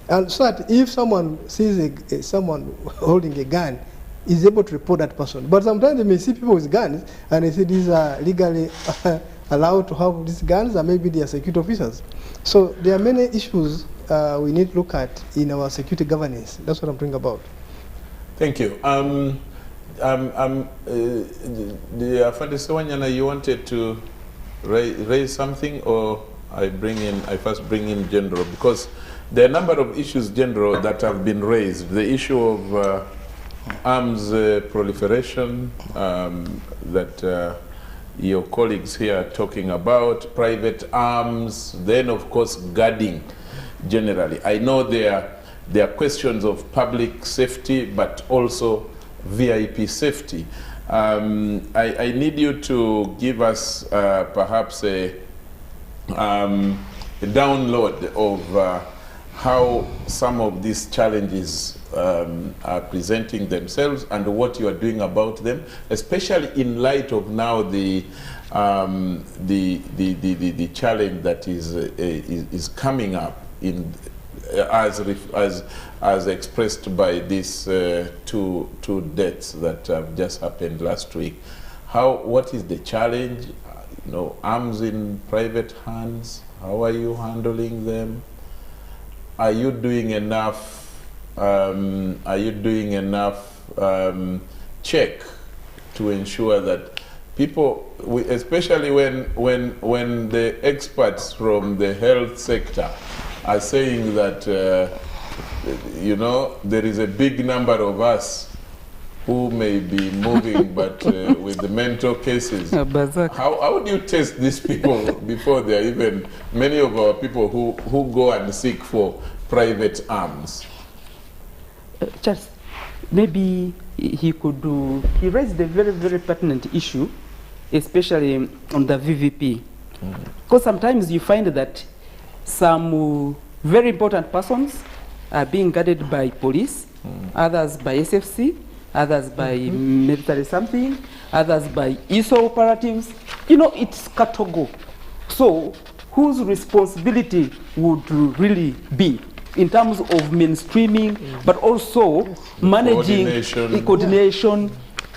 And so that if someone sees someone holding a gun, is able to report that person. But sometimes they may see people with guns and they say these are legally allowed to have these guns, and maybe they are security officers. So there are many issues we need to look at in our security governance. That's what I'm talking about. Thank you. Afande Sewanyana, you wanted to raise something, or I first bring in General, because there are a number of issues, General, that have been raised. The issue of arms proliferation that your colleagues here are talking about, private arms, then of course guarding generally. I know there are questions of public safety, but also VIP safety. I need you to give us perhaps a download of how some of these challenges are presenting themselves and what you are doing about them, especially in light of now the challenge that is coming up in as expressed by these two deaths that have just happened last week. What is the challenge? You know, arms in private hands. How are you handling them? Are you doing enough? Check to ensure that people, especially when the experts from the health sector are saying that you know, there is a big number of us who may be moving but with the mental cases. How do you test these people before they are even, many of our people who go and seek for private arms? Charles, maybe he could do, he raised a very, very pertinent issue, especially on the VVP. Because sometimes you find that some very important persons are being guarded by police, others by SFC, others by military something, others by ISO operatives. You know, it's Katogo. So whose responsibility would really be in terms of mainstreaming, but also managing coordination,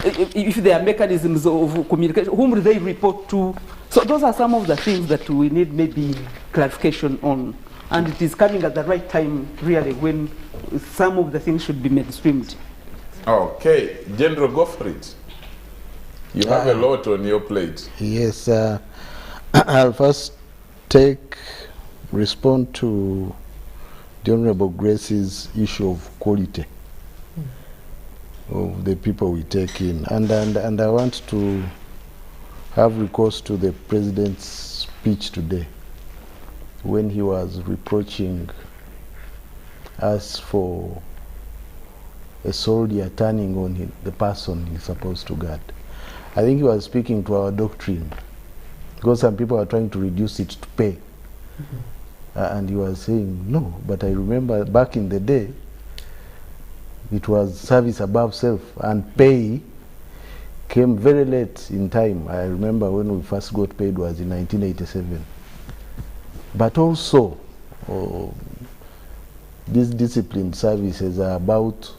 if there are mechanisms of communication, whom do they report to? So those are some of the things that we need maybe clarification on. And it is coming at the right time, really, when some of the things should be mainstreamed. Okay, General, go for it. You have a lot on your plate. Yes, I'll first respond to the Honorable Grace's issue of quality of the people we take in. And I want to have recourse to the President's speech today when he was reproaching us for a soldier turning on the person he's supposed to guard. I think he was speaking to our doctrine, because some people are trying to reduce it to pay. And he was saying, no, but I remember back in the day, it was service above self, and pay came very late in time. I remember when we first got paid was in 1987. But also, these disciplined services are about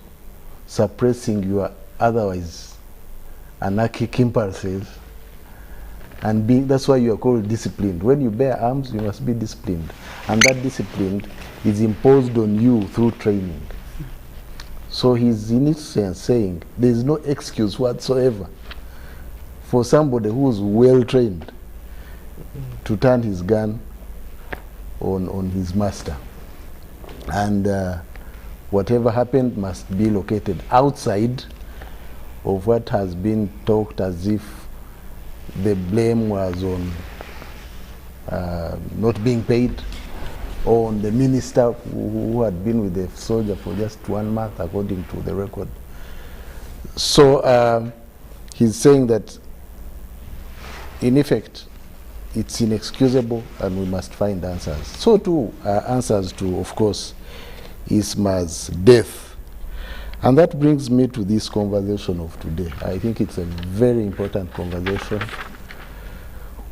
suppressing your otherwise anarchic impulses, and that's why you are called disciplined. When you bear arms, you must be disciplined, and that discipline is imposed on you through training. So he's in essence saying there is no excuse whatsoever for somebody who is well trained to turn his gun on his master, and whatever happened must be located outside of what has been talked as if the blame was on not being paid, or on the minister who had been with the soldier for just 1 month, according to the record. So he's saying that, in effect, it's inexcusable and we must find answers. So too are answers to, of course, Isma's death. And that brings me to this conversation of today. I think it's a very important conversation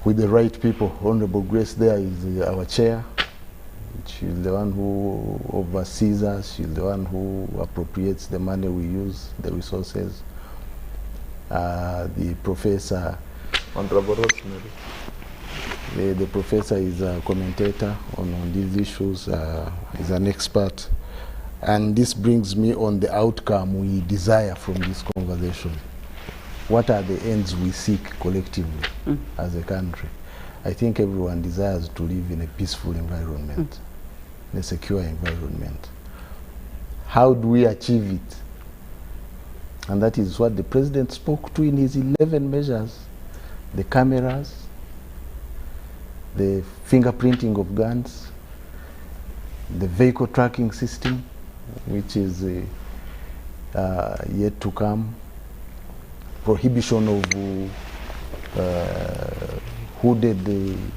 with the right people. Honorable Grace there is our chair. She's the one who oversees us. She's the one who appropriates the money we use, the resources. The professor, Honorable Rosemary. The professor is a commentator on these issues, is an expert. And this brings me on the outcome we desire from this conversation. What are the ends we seek collectively as a country? I think everyone desires to live in a peaceful environment, in a secure environment. How do we achieve it? And that is what the president spoke to in his 11 measures. The cameras, the fingerprinting of guns, the vehicle tracking system, which is yet to come, prohibition of hooded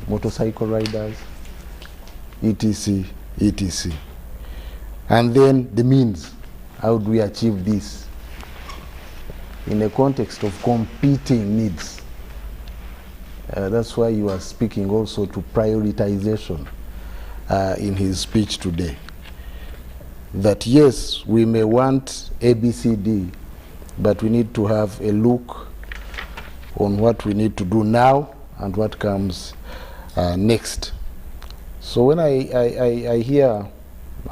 motorcycle riders, etc., etc. And then the means. How do we achieve this in a context of competing needs? That's why you are speaking also to prioritization in his speech today. That yes, we may want ABCD, but we need to have a look on what we need to do now and what comes next. So when I hear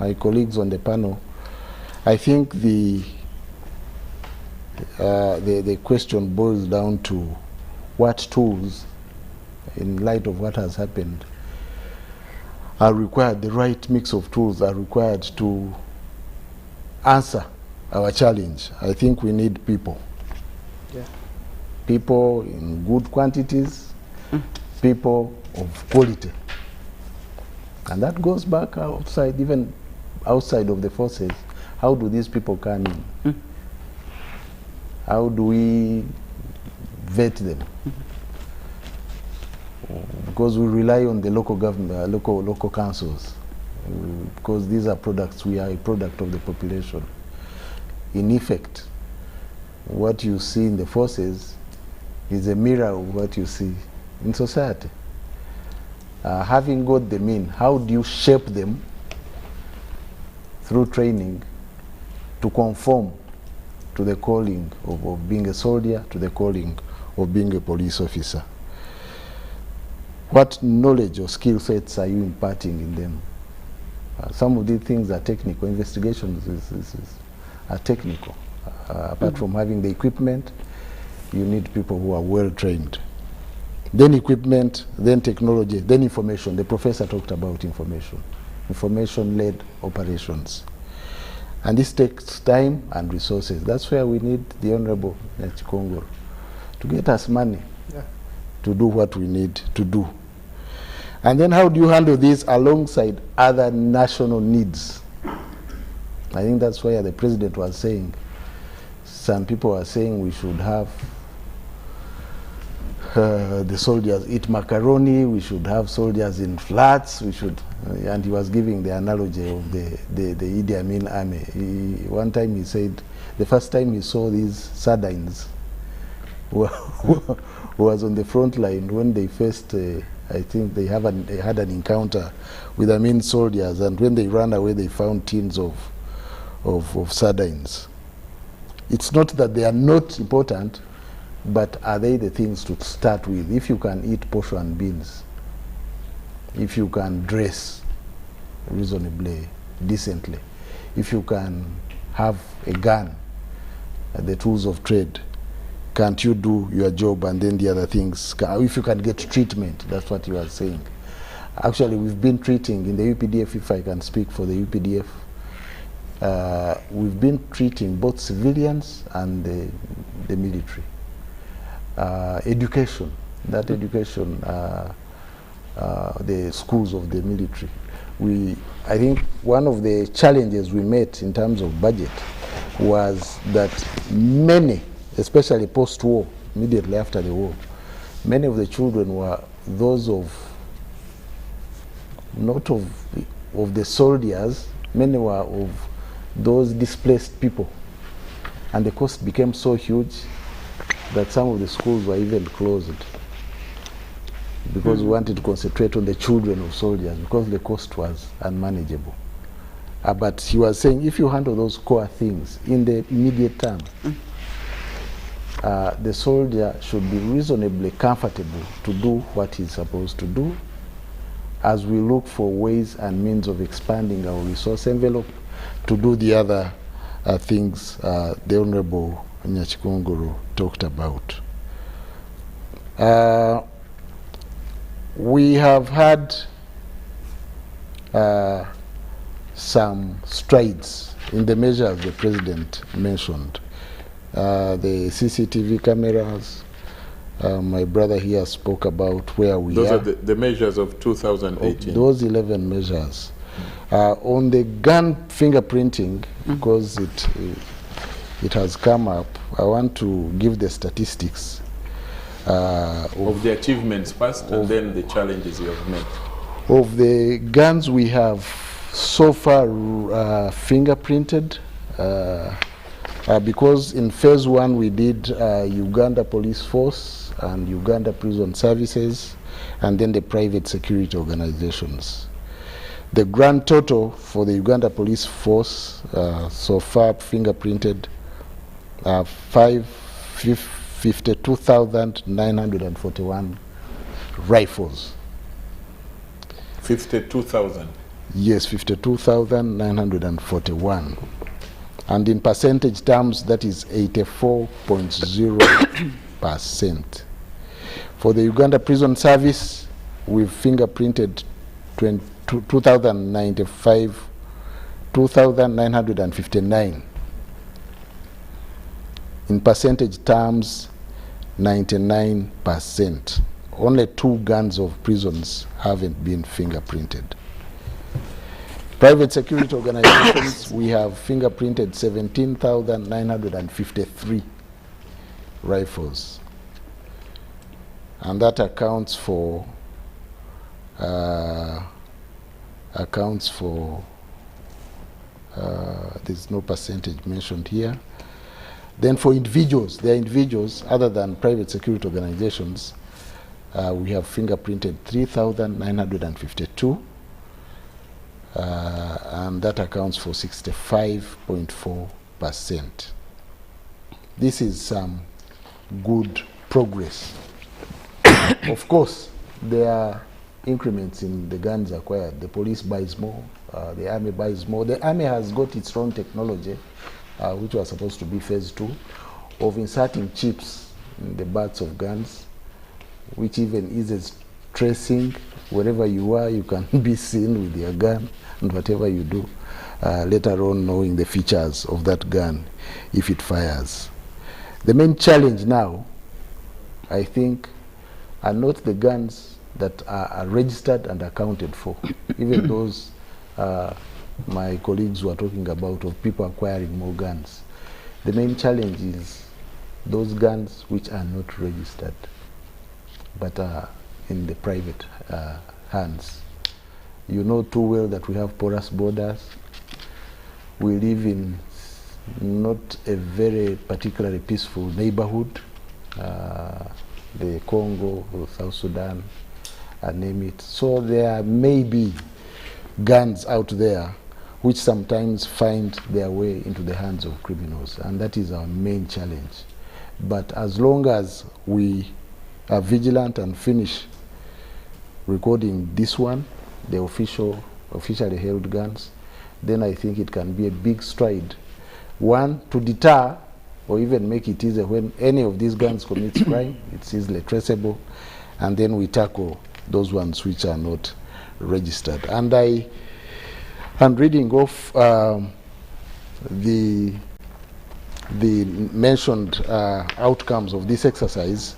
my colleagues on the panel, I think the question boils down to what tools, in light of what has happened, are required, the right mix of tools are required to answer our challenge. I think we need people. Yeah. People in good quantities, people of quality. And that goes back outside, even outside of the forces. How do these people come in? How do we vet them? Because we rely on the local government, local councils, because these are products, we are a product of the population. In effect, what you see in the forces is a mirror of what you see in society. Having got them in, how do you shape them through training to conform to the calling of being a soldier, to the calling of being a police officer? What knowledge or skill sets are you imparting in them? Some of these things are technical. Investigations are technical. Apart from having the equipment, you need people who are well trained. Then equipment, then technology, then information. The professor talked about information. Information-led operations. And this takes time and resources. That's where we need the Honorable Nyachikongoro to get us money to do what we need to do. And then how do you handle this alongside other national needs? I think that's why the president was saying, some people are saying we should have the soldiers eat macaroni, we should have soldiers in flats, we should, and he was giving the analogy of the Idi Amin army. One time he said, the first time he saw these sardines who was on the front line when they first, I think they had an encounter with Amin soldiers, and when they ran away they found tins of sardines. It's not that they are not important, but are they the things to start with? If you can eat portion beans, if you can dress reasonably, decently, if you can have a gun, the tools of trade, can't you do your job? And then the other things, if you can get treatment, that's what you are saying. Actually, we've been treating in the UPDF, if I can speak for the UPDF, we've been treating both civilians and the military. Education, that education, the schools of the military. I think one of the challenges we met in terms of budget was that many, especially post-war, immediately after the war, many of the children were those of, not of the soldiers, many were of those displaced people. And the cost became so huge that some of the schools were even closed because we wanted to concentrate on the children of soldiers because the cost was unmanageable. But he was saying if you handle those core things in the immediate term, the soldier should be reasonably comfortable to do what he's supposed to do as we look for ways and means of expanding our resource envelope to do the other things the Honorable Nyachikongoro talked about. We have had some strides in the measures the President mentioned. The CCTV cameras, my brother here spoke about where we are. Those are the measures of 2018. Those 11 measures. On the gun fingerprinting, because it has come up, I want to give the statistics. Of the achievements first and then the challenges you have met. Of the guns we have so far fingerprinted, because in phase 1 we did Uganda Police Force and Uganda Prison Services and then the private security organizations. The grand total for the Uganda Police Force so far fingerprinted 52,941 rifles. 52,000? Yes, 52,941. And in percentage terms, that is 84.0%. For the Uganda Prison Service, we've fingerprinted 2,959. In percentage terms, 99%. Only 2 guns of prisons haven't been fingerprinted. Private security organizations, we have fingerprinted 17,953 rifles. And that accounts for there's no percentage mentioned here. Then for individuals, there are individuals other than private security organizations, we have fingerprinted 3,952, and that accounts for 65.4%. This is some good progress. Of course, there are increments in the guns acquired. The police buys more, the army buys more. The army has got its own technology, which was supposed to be phase 2, of inserting chips in the butts of guns, which even eases tracing. Wherever you are, you can be seen with your gun and whatever you do, later on knowing the features of that gun if it fires. The main challenge now, I think, are not the guns that are registered and accounted for, even those my colleagues were talking about of people acquiring more guns. The main challenge is those guns which are not registered but are in the private hands. You know too well that we have porous borders. We live in not a very particularly peaceful neighborhood. The Congo, South Sudan, name it. So there may be guns out there which sometimes find their way into the hands of criminals, and that is our main challenge. But as long as we are vigilant and finish recording this one, the officially held guns, then I think it can be a big stride. One, to deter or even make it easier when any of these guns commits crime, it's easily traceable, and then we tackle those ones which are not registered. And I am reading off the mentioned outcomes of this exercise.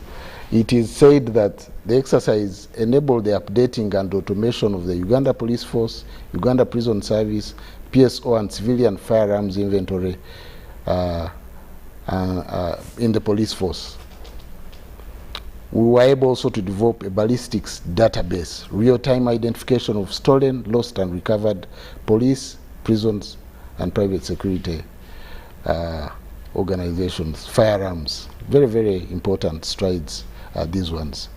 It is said that the exercise enabled the updating and automation of the Uganda Police Force, Uganda Prison Service, PSO and civilian firearms inventory in the police force. We were able also to develop a ballistics database, real-time identification of stolen, lost, and recovered police, prisons, and private security organizations, firearms. Very, very important strides, these ones.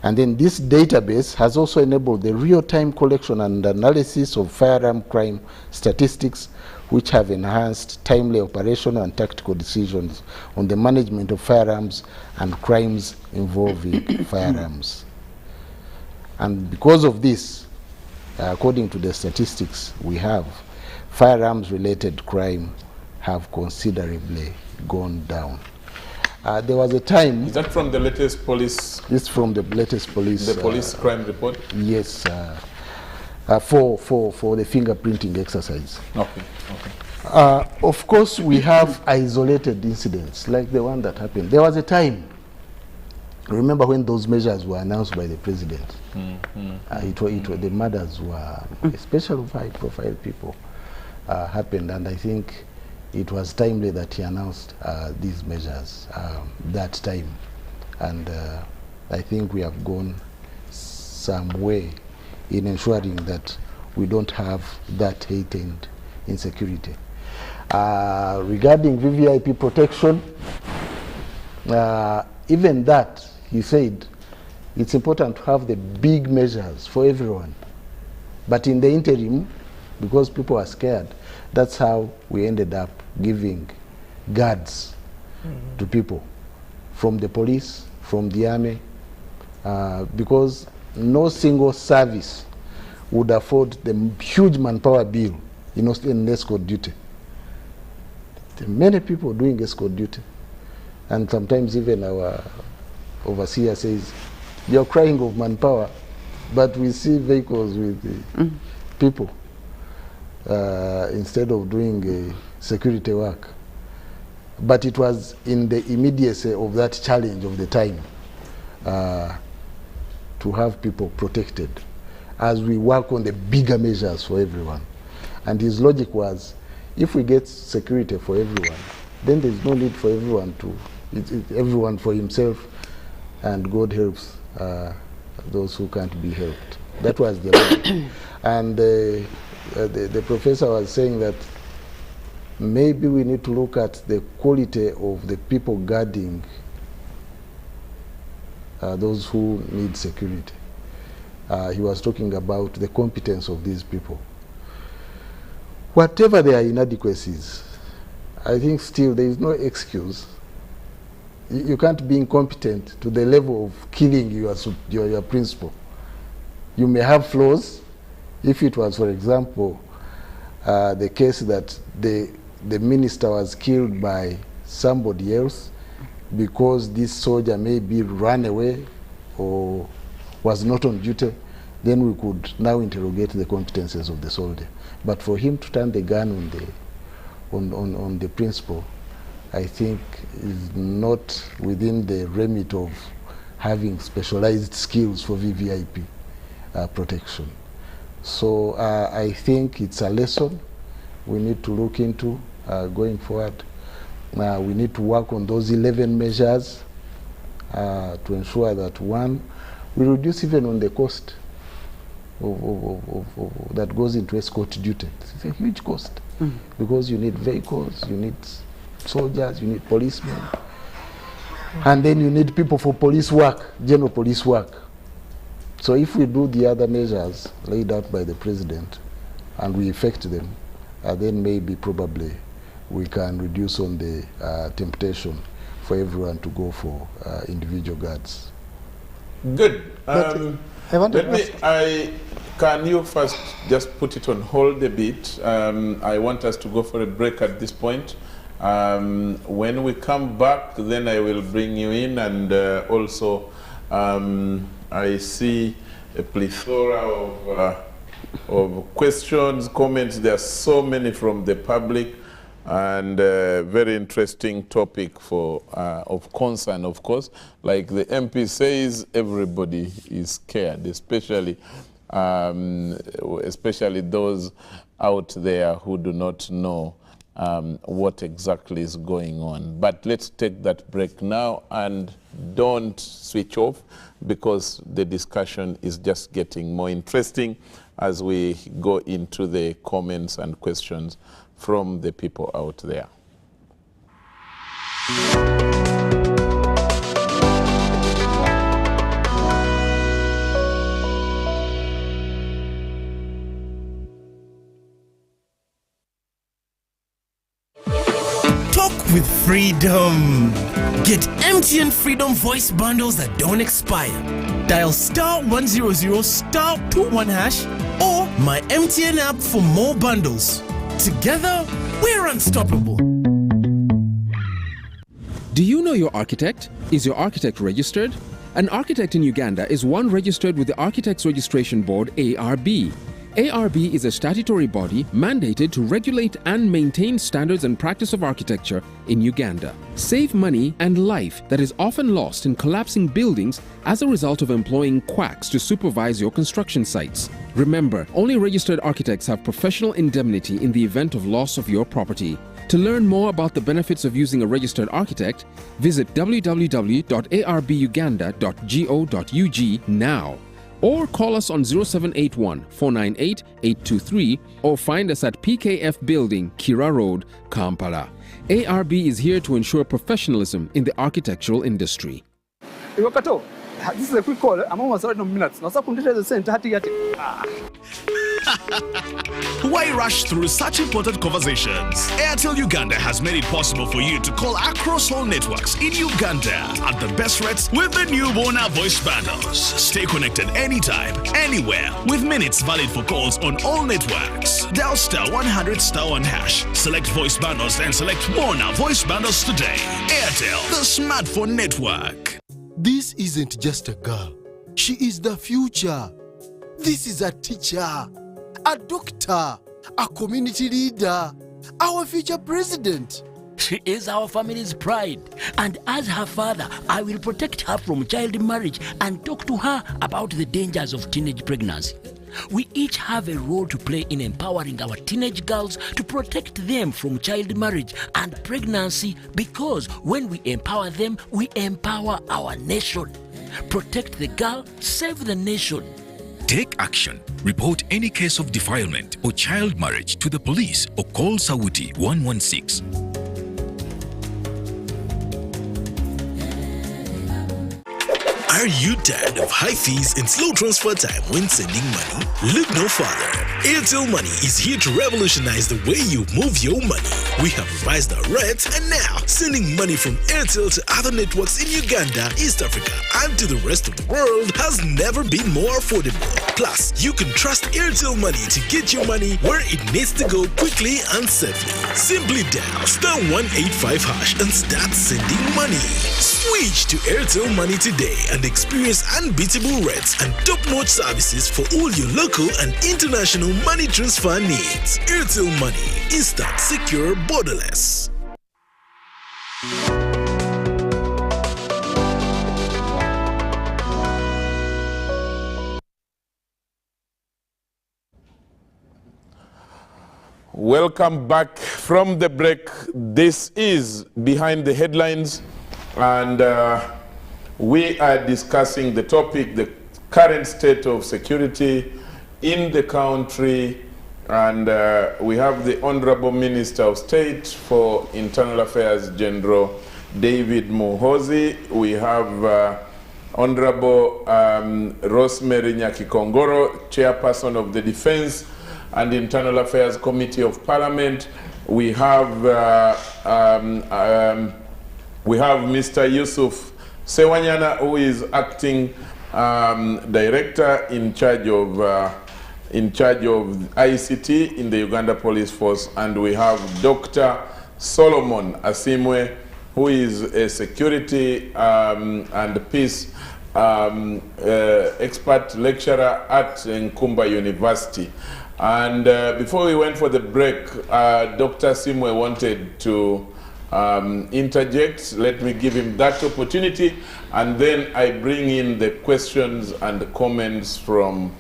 And then this database has also enabled the real-time collection and analysis of firearm crime statistics, which have enhanced timely operational and tactical decisions on the management of firearms and crimes involving firearms. And because of this, according to the statistics we have, firearms-related crime have considerably gone down. There was a time... Is that from the latest police? It's from the latest police... The police crime report? Yes, for the fingerprinting exercise. Okay, okay. Of course, we have isolated incidents, like the one that happened. There was a time, remember when those measures were announced by the president? The murders were, especially of high-profile people, happened, and I think it was timely that he announced these measures that time. And I think we have gone some way in ensuring that we don't have that heightened insecurity. Regarding VVIP protection, even that, he said, it's important to have the big measures for everyone. But in the interim, because people are scared, that's how we ended up giving guards to people, from the police, from the army, because no single service would afford the huge manpower bill in escort duty. There are many people doing escort duty. And sometimes even our overseer says, you're crying of manpower, but we see vehicles with people instead of doing security work. But it was in the immediacy of that challenge of the time to have people protected as we work on the bigger measures for everyone. And his logic was, if we get security for everyone, then there's no need for everyone to, everyone for himself, and God helps those who can't be helped. That was the logic. And the professor was saying that maybe we need to look at the quality of the people guarding those who need security. He was talking about the competence of these people. Whatever their inadequacies, I think still there is no excuse. You can't be incompetent to the level of killing your principal. You may have flaws. If it was, for example, the case that the minister was killed by somebody else because this soldier maybe ran away or was not on duty, then we could now interrogate the competences of the soldier. But for him to turn the gun on the principal, I think is not within the remit of having specialized skills for VVIP protection. So I think it's a lesson we need to look into going forward. We need to work on those 11 measures to ensure that, one, we reduce even on the cost that goes into escort duty. It's a huge cost because you need vehicles, you need soldiers, you need policemen, and then you need people for police work, general police work. So if we do the other measures laid out by the president and we effect them, then maybe probably we can reduce on the temptation for everyone to go for individual guards. Good. Can you first just put it on hold a bit? I want us to go for a break at this point. When we come back, then I will bring you in, and also I see a plethora of questions, comments. There are so many from the public, and very interesting topic for of concern, of course. Like the MP says, everybody is scared, especially those out there who do not know what exactly is going on. But let's take that break now, and don't switch off, because the discussion is just getting more interesting as we go into the comments and questions from the people out there. With freedom. Get MTN Freedom Voice Bundles that don't expire. Dial *100 *21 hash or my MTN app for more bundles. Together, we're unstoppable. Do you know your architect? Is your architect registered? An architect in Uganda is one registered with the Architects Registration Board, ARB. ARB is a statutory body mandated to regulate and maintain standards and practice of architecture in Uganda. Save money and life that is often lost in collapsing buildings as a result of employing quacks to supervise your construction sites. Remember, only registered architects have professional indemnity in the event of loss of your property. To learn more about the benefits of using a registered architect, visit www.arbuganda.go.ug now. Or call us on 0781 498 823 or find us at PKF Building, Kira Road, Kampala. ARB is here to ensure professionalism in the architectural industry. This is a quick call. I'm almost ready in minutes. Why rush through such important conversations? Airtel Uganda has made it possible for you to call across all networks in Uganda at the best rates with the new Bona voice bundles. Stay connected anytime, anywhere, with minutes valid for calls on all networks. Dial *100 *1 hash. Select voice bundles and select Bona voice bundles today. Airtel, the smartphone network. This isn't just a girl. She is the future. This is a teacher, a doctor, a community leader, our future president. She is our family's pride, and as her father, I will protect her from child marriage and talk to her about the dangers of teenage pregnancy. We each have a role to play in empowering our teenage girls to protect them from child marriage and pregnancy, because when we empower them, we empower our nation. Protect the girl, save the nation. Take action. Report any case of defilement or child marriage to the police or call Sauti 116. Are you tired of high fees and slow transfer time when sending money? Look no further. Airtel Money is here to revolutionize the way you move your money. We have revised our rates, and now sending money from Airtel to other networks in Uganda, East Africa, and to the rest of the world has never been more affordable. Plus, you can trust Airtel Money to get your money where it needs to go quickly and safely. Simply dial *185 hash and start sending money. Switch to Airtel Money today and experience unbeatable rates and top-notch services for all your local and international money transfer needs. Airtel Money, instant, secure, borderless. Welcome back from the break. This is Behind the Headlines, and we are discussing the topic, the current state of security in the country, and we have the Honorable Minister of State for Internal Affairs, General David Muhoozi. We have Honorable Rosemary Nyakikongoro, Chairperson of the Defense and Internal Affairs Committee of Parliament. We have Mr. Yusuf Sewanyana, who is acting director in charge of ICT in the Uganda Police Force, and we have Dr. Solomon Asimwe, who is a security and peace expert lecturer at Nkumba University. And before we went for the break, Dr. Asimwe wanted to interject. Let me give him that opportunity, and then I bring in the questions and comments from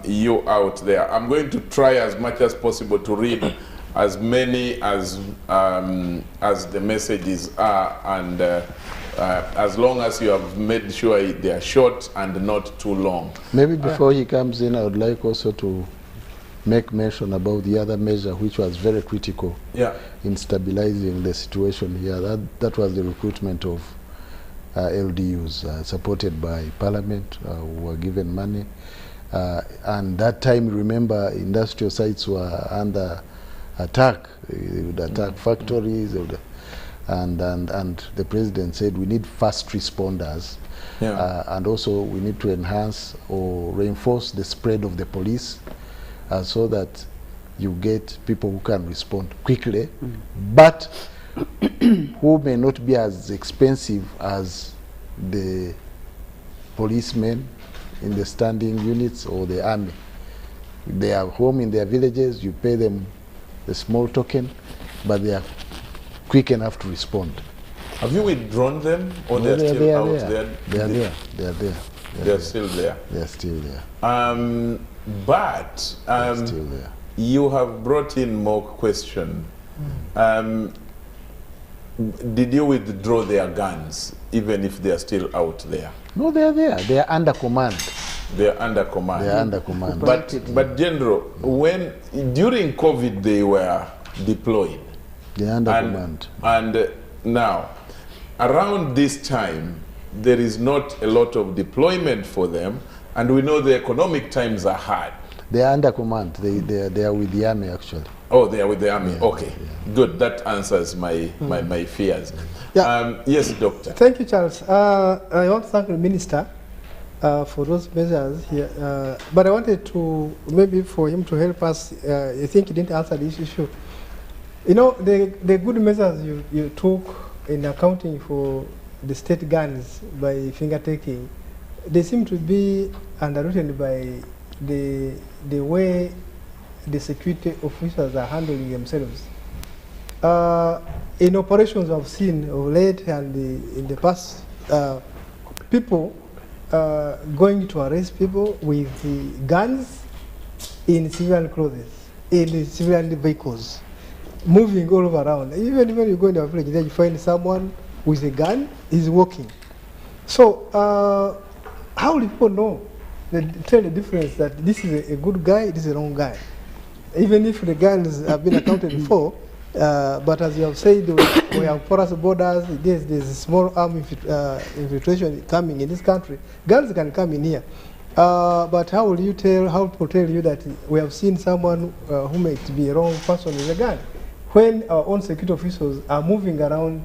you out there. I'm going to try as much as possible to read as many as the messages are, and as long as you have made sure they are short and not too long. Maybe before he comes in, I would like also to make mention about the other measure which was very critical in stabilizing the situation here. That was the recruitment of LDUs supported by Parliament, who were given money. And that time, remember, industrial sites were under attack. They would attack factories, and the president said we need fast responders, and also we need to enhance or reinforce the spread of the police, so that you get people who can respond quickly, but who may not be as expensive as the policemen in the standing units or the army. They are home in their villages, you pay them a small token, but they are quick enough to respond. Have you withdrawn them, or No, they're still out there? there? They are there. They are there. They're still there. They're still there. But Still there. you have brought in more question. Did you withdraw their guns, even if they are still out there? No, they are there. They are under command. They are under command. They are under command. But General, when during COVID they were deployed. They are under command. And now, around this time, there is not a lot of deployment for them, and we know the economic times are hard. They are under command. They are with the army, actually. Oh, they are with the army. Okay, good. That answers my fears. Yes, Doctor. Thank you, Charles. I want to thank the Minister for those measures here. But I wanted to, maybe for him to help us, I think he didn't answer this issue. You know, the good measures you took in accounting for the state guns by finger taking, they seem to be underwritten by the way the security officers are handling themselves. In operations I've seen of late and in the past, people going to arrest people with the guns in civilian clothes, in civilian vehicles, moving all over around. Even when you go in a village, there you find someone with a gun, he's walking. So how do people know? They tell the difference that this is a good guy, this is a wrong guy. Even if the guns have been accounted for, but as you have said, we have porous borders, there's a small arm infiltration coming in this country. Guns can come in here. But how will you tell, how to tell you that we have seen someone who may be a wrong person with a gun? When our own security officials are moving around,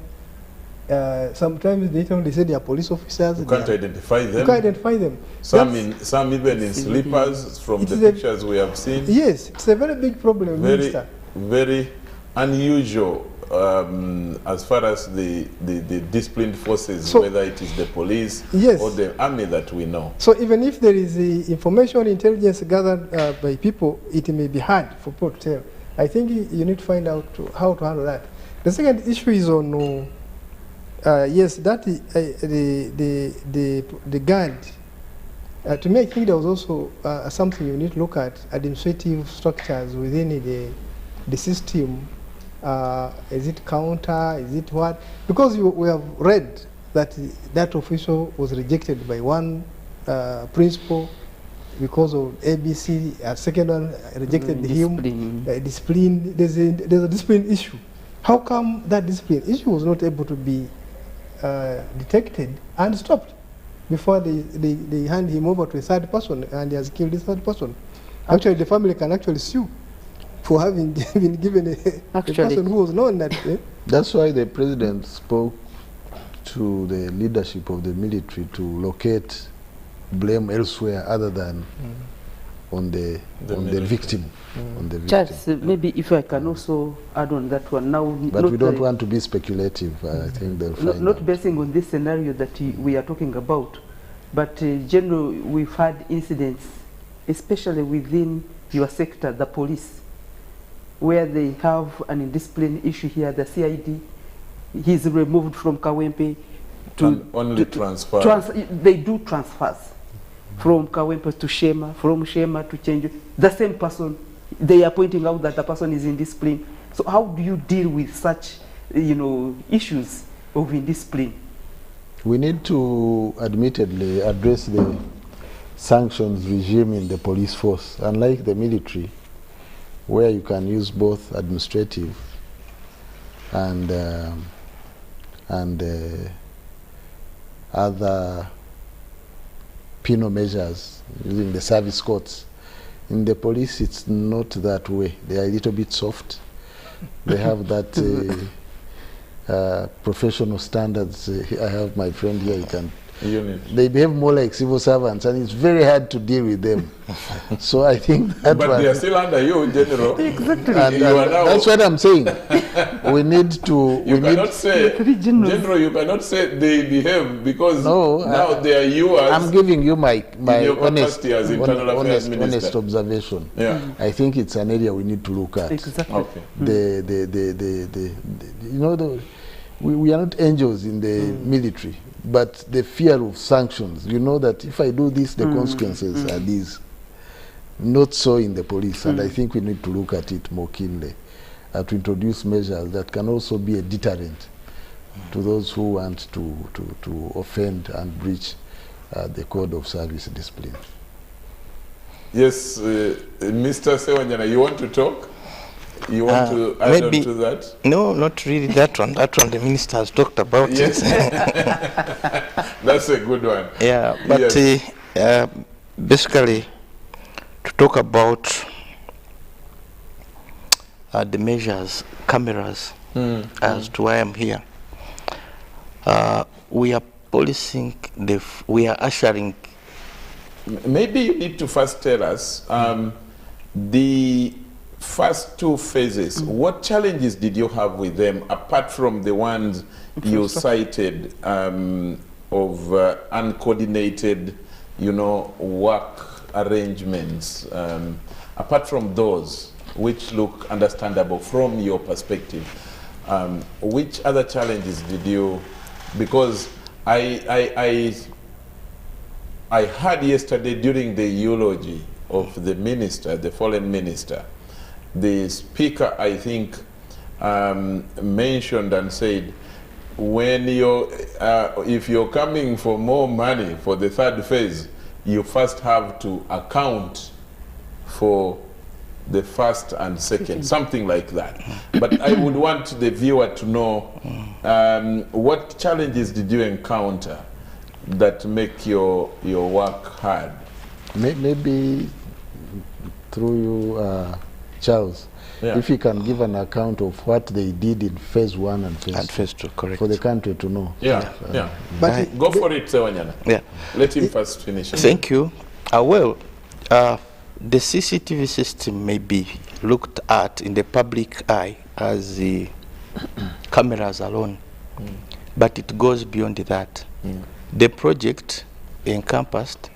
sometimes they say they are police officers. You can't identify them. You can't identify them. Some even in slippers from the pictures we have seen. Yes, it's a very big problem, Minister. Very unusual as far as the disciplined forces, so, whether it is the police or the army that we know. So even if there is the information intelligence gathered by people, it may be hard for people to tell. I think you need to find out how to handle that. The second issue is on yes, that the guard. To me, I think there was also something you need to look at, administrative structures within the system. Is it counter? Is it what? Because we have read that that official was rejected by one principal because of ABC. Second one rejected him. Discipline. There's a discipline issue. How come that discipline issue was not able to be detected and stopped before they hand him over to a third person and he has killed this third person? Actually, the family can actually sue for having been given a person who was known that. That's why the president spoke to the leadership of the military to locate blame elsewhere other than on the victim. On the victim. Charles, maybe if I can also add on that one now. But we don't want to be speculative. I think they'll find not basing on this scenario that we are talking about, but generally we've had incidents, especially within your sector, the police, where they have an indiscipline issue here. The CID, he's removed from Kawempe to only transfer. They do transfers from Kawempe to Shema, from Shema to Chenjo. The same person, they are pointing out that the person is indisciplined, So how do you deal with such, issues of indiscipline? We need to admittedly address the sanctions regime in the police force. Unlike the military, where you can use both administrative and other penal measures using the service courts. In the police, it's not that way. They are a little bit soft. They have that professional standards. I have my friend here, he can. They behave more like civil servants, and it's very hard to deal with them. So I think that. But they are still under you, General. Exactly. And that's what I'm saying. We need to. You cannot say, General. You cannot say they behave because now they are yours. I'm giving you my honest observation. Yeah. I think it's an area we need to look at. Exactly. Okay. We are not angels in the military, but the fear of sanctions. You know that if I do this, the consequences are these. Not so in the police, and I think we need to look at it more keenly, to introduce measures that can also be a deterrent to those who want to offend and breach the code of service discipline. Yes, Mr. Sewanyana, you want to talk? You want to add on to that? No, not really that one. That one the minister has talked about. Yes. That's a good one. Yeah, but yes. Basically, to talk about the measures, cameras, as to why I'm here. We are policing, we are ushering. Maybe you need to first tell us the first two phases. What challenges did you have with them, apart from the ones you cited of uncoordinated, work arrangements? Apart from those, which look understandable from your perspective, which other challenges did you? Because I heard yesterday during the eulogy of the minister, the foreign minister, the speaker, I think, mentioned and said, when if you're coming for more money for the third phase, you first have to account for the first and second, something like that. But I would want the viewer to know what challenges did you encounter that make your work hard? Maybe through you, Charles, if you can give an account of what they did in phase 1 and phase 2, correct, for the country to know. But go for it, Sewanyana. Let him first finish. Thank you. Well, the CCTV system may be looked at in the public eye as the cameras alone, but it goes beyond that. The project encompassed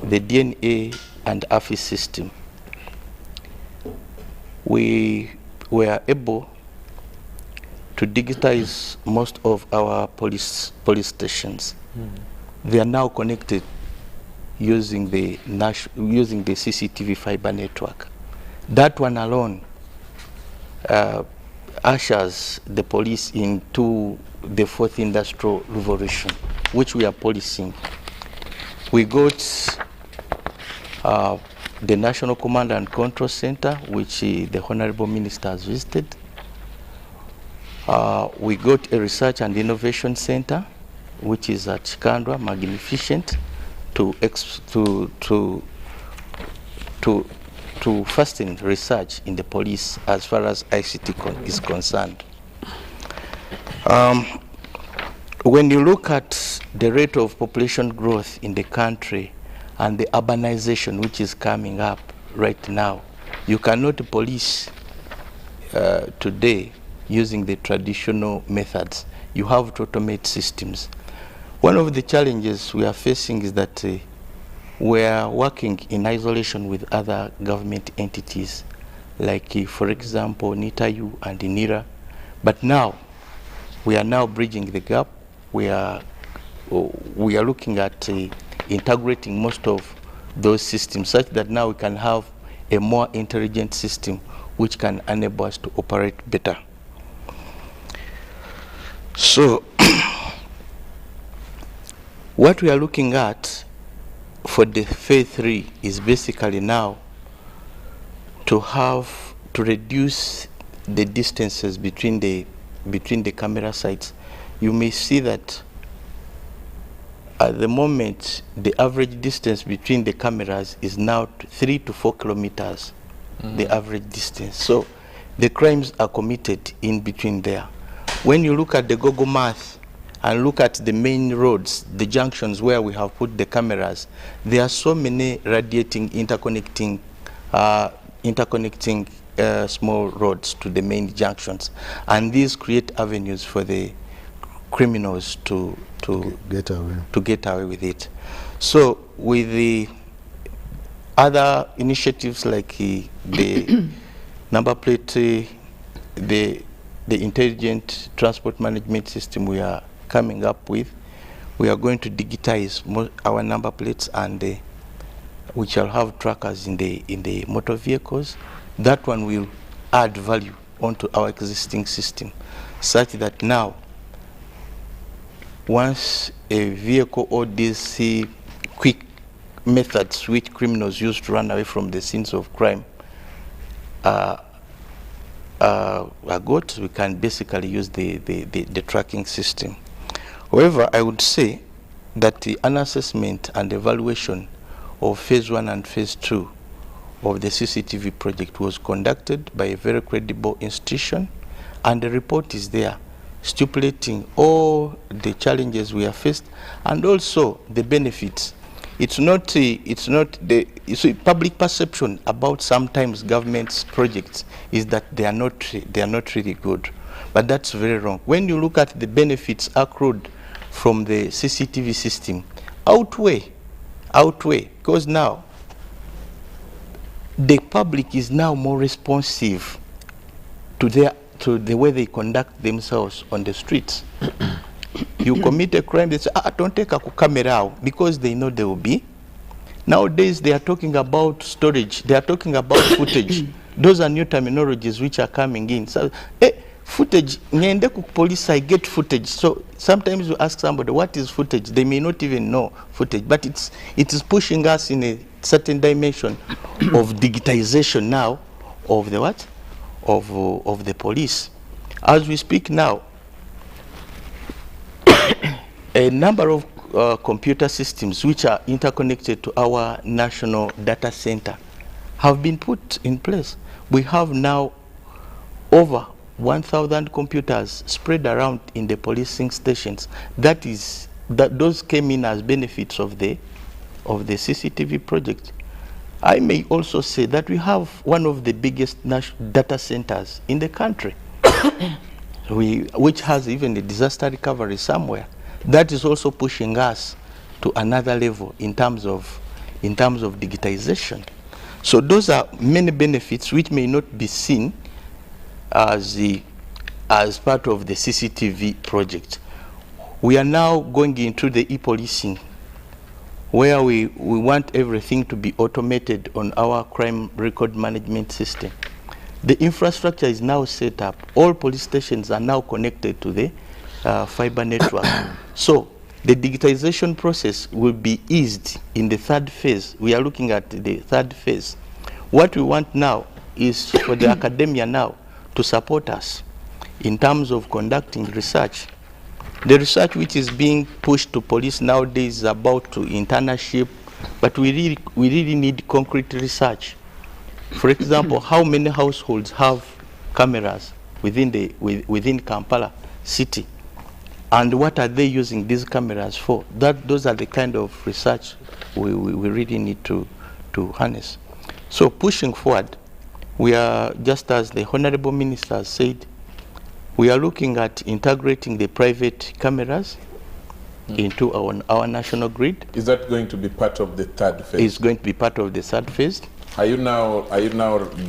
the DNA and AFI system. We were able to digitize most of our police stations. They are now connected using the CCTV fiber network. That one alone ushers the police into the 4th industrial revolution, which we are policing. We got the National Command and Control Center, which the Honorable Minister has visited. We got a Research and Innovation Center, which is at Chikandwa, magnificent, to fasten research in the police as far as ICT is concerned. When you look at the rate of population growth in the country and the urbanization which is coming up right now, you cannot police today using the traditional methods. You have to automate systems. One of the challenges we are facing is that we are working in isolation with other government entities, like, for example, NITAU and NIRA. But now, we are now bridging the gap. We are looking at integrating most of those systems such that now we can have a more intelligent system which can enable us to operate better. So what we are looking at for the phase 3 is basically now to reduce the distances between the camera sites. You may see that at the moment the average distance between the cameras is now 3 to 4 kilometers, the average distance. So the crimes are committed in between there. When you look at the Google Maps and look at the main roads, the junctions where we have put the cameras, there are so many radiating, interconnecting small roads to the main junctions, and these create avenues for the criminals to get away with it. So with the other initiatives like the number plate, the intelligent transport management system we are coming up with, we are going to digitize our number plates, and we shall have trackers in the motor vehicles. That one will add value onto our existing system, such that now once a vehicle or these quick methods which criminals use to run away from the scenes of crime are got, we can basically use the tracking system. However, I would say that an assessment and evaluation of phase 1 and phase 2 of the CCTV project was conducted by a very credible institution, and the report is there stipulating all the challenges we have faced and also the benefits. It's not the public perception about sometimes government's projects is that they are not really good, but that's very wrong. When you look at the benefits accrued from the CCTV system, outweigh, because now the public is now more responsive to the way they conduct themselves on the streets. You commit a crime, they say, don't take a camera out, because they know they will be. Nowadays, they are talking about storage. They are talking about footage. Those are new terminologies which are coming in. So, footage, police, I get footage. So sometimes you ask somebody, what is footage? They may not even know footage, but it is pushing us in a certain dimension of digitization now of the what? Of the police. As we speak now, a number of computer systems which are interconnected to our national data center have been put in place. We have now over 1,000 computers spread around in the policing stations. Those came in as benefits of the CCTV project. I may also say that we have one of the biggest data centers in the country, which has even a disaster recovery somewhere. That is also pushing us to another level in terms of digitization. So those are many benefits which may not be seen as part of the CCTV project. We are now going into the e-policing, where we want everything to be automated on our crime record management system. The infrastructure is now set up. All police stations are now connected to the fiber network. So the digitization process will be eased in the third phase. We are looking at the third phase. What we want now is for the academia now to support us in terms of conducting research. The research which is being pushed to police nowadays is about internship, but we really need concrete research. For example, how many households have cameras within Kampala city, and what are they using these cameras for? Those are the kind of research we really need to harness. So pushing forward, we are, just as the Honorable Minister said, we are looking at integrating the private cameras into our national grid. Is that going to be part of the third phase? It's going to be part of the third phase. Are you now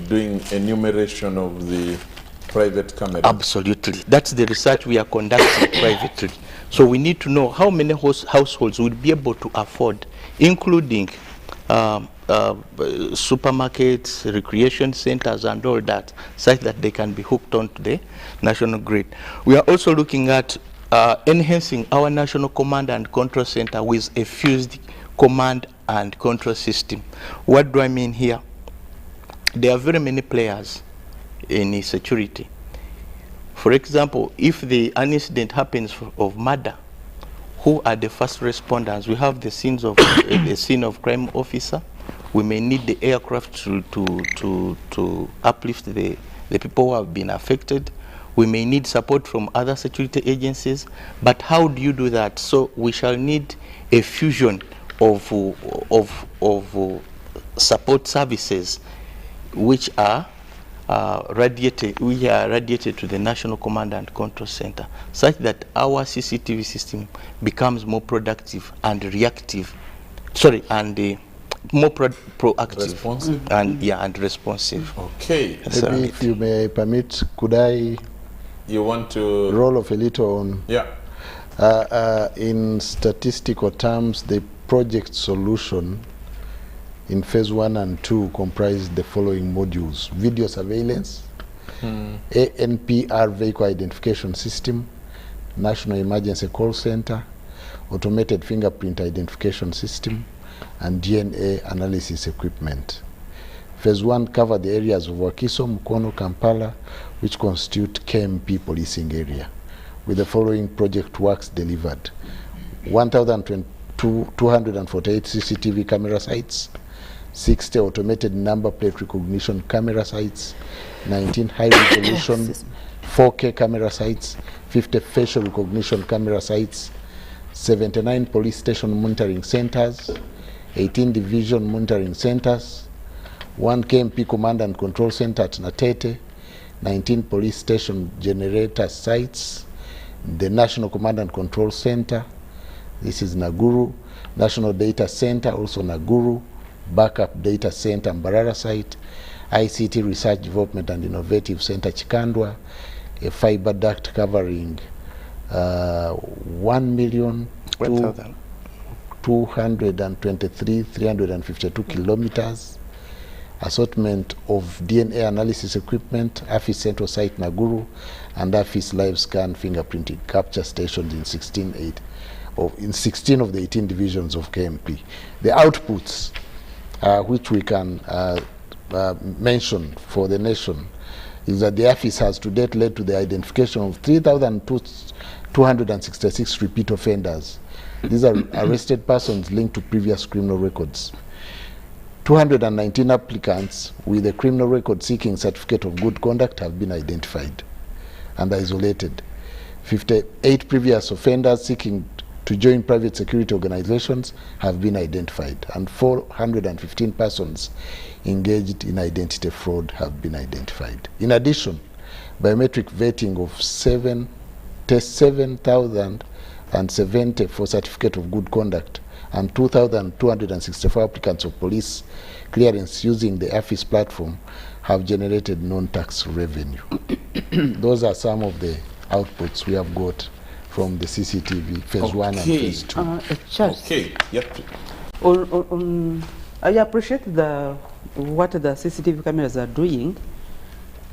doing enumeration of the private cameras? Absolutely. That's the research we are conducting privately. So we need to know how many households will be able to afford, including supermarkets, recreation centers, and all that, such that they can be hooked onto the national grid. We are also looking at enhancing our national command and control center with a fused command and control system. What do I mean here? There are very many players in security. For example, if an incident happens of murder, who are the first responders? We have the scenes of the scene of crime officer. We may need the aircraft to uplift the people who have been affected. We may need support from other security agencies. But how do you do that? So we shall need a fusion of support services which are radiated to the National Command and Control Center, such that our CCTV system becomes more productive and reactive, more proactive, responsive, and responsive. Okay. Maybe if you may permit, could I? You want to roll off a little on? Yeah. In statistical terms, the project solution in phase 1 and 2 comprise the following modules: video surveillance, ANPR vehicle identification system, National Emergency Call Center, automated fingerprint identification system, and DNA analysis equipment. Phase 1 covered the areas of Wakiso, Mukono, Kampala, which constitute KMP policing area, with the following project works delivered: 1,248 CCTV camera sites, 60 automated number plate recognition camera sites, 19 high-resolution 4K camera sites, 50 facial recognition camera sites, 79 police station monitoring centers, 18 division monitoring centers, 1 KMP command and control center at Natete, 19 police station generator sites, the National Command and Control Center, this is Naguru, National Data Center, also Naguru, Backup Data Center, Mbarara site, ICT Research Development and Innovative Center, Chikandwa, a fiber duct covering 1,223,352 kilometers, assortment of DNA analysis equipment, AFIS Central Site Naguru, and AFIS Live Scan fingerprinting capture stations in 16 of the 18 divisions of KMP. The outputs which we can mention for the nation is that the AFIS has to date led to the identification of 3,266 repeat offenders. These are arrested persons linked to previous criminal records. 219 applicants with a criminal record seeking certificate of good conduct have been identified and isolated. 58 previous offenders seeking to join private security organizations have been identified, and 415 persons engaged in identity fraud have been identified. In addition, biometric vetting of 7,070 for certificate of good conduct and 2,264 applicants of police clearance using the AFIS platform have generated non-tax revenue. Those are some of the outputs we have got from the CCTV phase 1 and phase 2. Okay. Yep. I appreciate what the CCTV cameras are doing.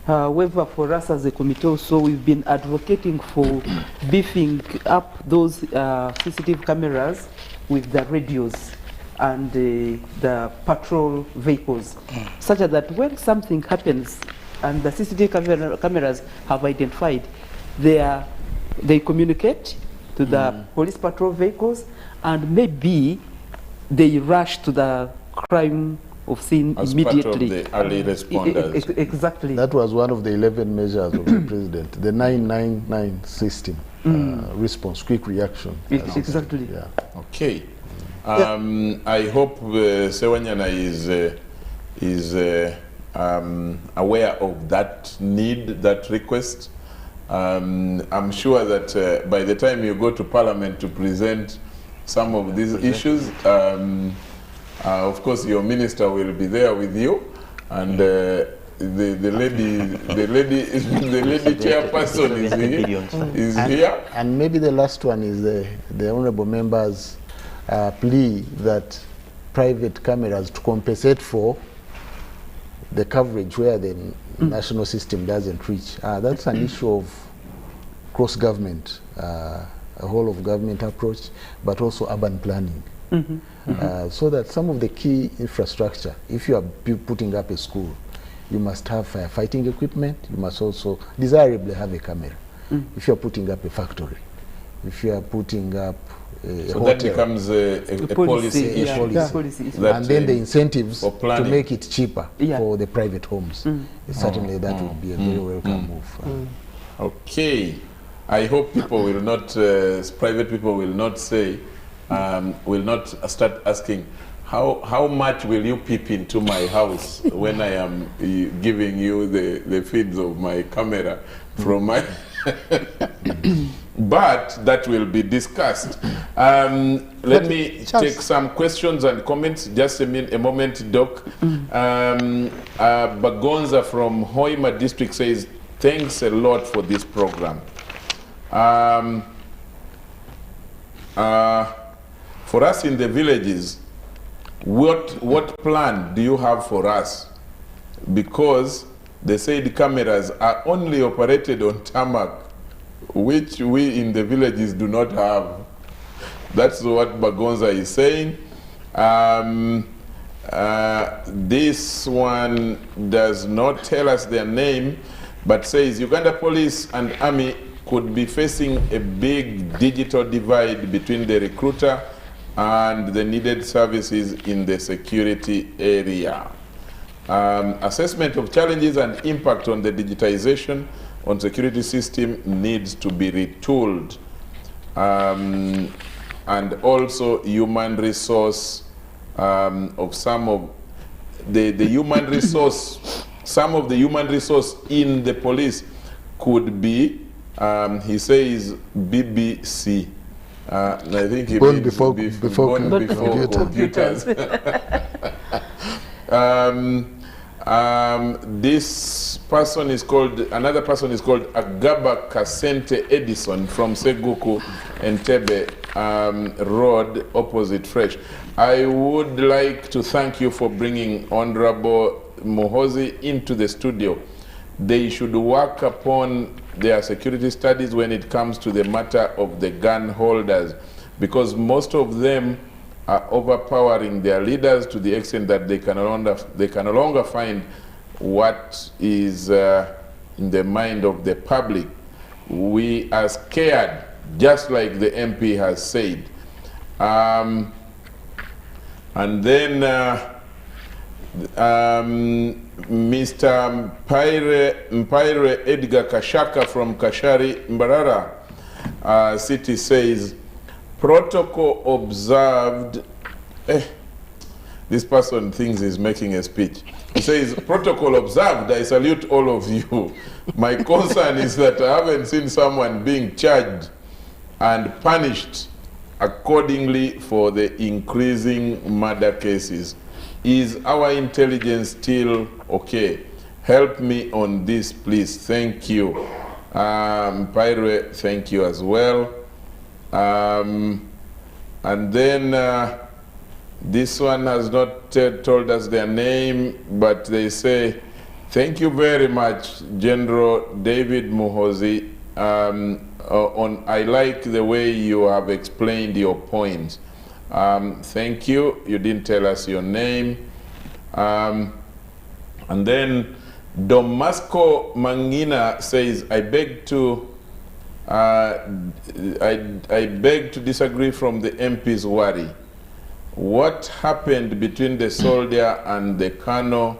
However, for us as a committee also, we've been advocating for beefing up those CCTV cameras with the radios and the patrol vehicles, such that when something happens and the CCTV cameras have identified, they communicate to the police patrol vehicles, and maybe they rush to the crime of scene as immediately. Part of the early responders. Exactly. That was one of the 11 measures of the president, the 999 system, response, quick reaction. Exactly. Yeah. Okay. I hope Sewanyana is aware of that need, that request. I'm sure that by the time you go to Parliament to present some of these issues, of course your minister will be there with you, and the lady chairperson is here. And maybe the last one is the honourable member's plea that private cameras to compensate for the coverage where the national system doesn't reach. That's an issue of cross-government, a whole of government approach, but also urban planning. So that some of the key infrastructure, if you are putting up a school, you must have firefighting equipment, you must also desirably have a camera. If you are putting up a factory, if you are putting up a so hotel, that becomes a policy issue. And then the incentives for to make it cheaper for the private homes. Certainly that would be a very welcome move. Okay. I hope people will not, private people will not say, will not start asking, how much will you peep into my house when I am giving you the feeds of my camera from my... But that will be discussed. Let me take some questions and comments. Just a moment, Doc. Bagonza from Hoima District says, thanks a lot for this program. For us in the villages, what plan do you have for us? Because they say the cameras are only operated on tarmac, which we in the villages do not have. That's what Bagonza is saying. This one does not tell us their name, but says Uganda Police and Army could be facing a big digital divide between the recruiter and the needed services in the security area. Assessment of challenges and impact on the digitization on security system needs to be retooled. And also human resource of some of the human resource, some of the human resource in the police could be, he says BBC. I think he born means before computers. This person is called, another person is called Agaba Kasente Edison from Seguku Entebbe Road, opposite Fresh. I would like to thank you for bringing Honorable Muhozi into the studio. They should work upon their security studies when it comes to the matter of the gun holders, because most of them are overpowering their leaders to the extent that they can no longer find what is in the mind of the public. We are scared, just like the MP has said. And then Mr. Mpaire Edgar Kashaka from Kashari Mbarara City says, protocol observed. This person thinks he's making a speech. He says, protocol observed, I salute all of you. My concern is that I haven't seen someone being charged and punished accordingly for the increasing murder cases. Is our intelligence still okay? Help me on this, please. Thank you. Pyre, thank you as well. And then this one has not told us their name, but they say, thank you very much, General David Muhozi. I like the way you have explained your points. Thank you. You didn't tell us your name. And then Domasco Mangina says, I beg to disagree from the MP's worry. What happened between the soldier and the colonel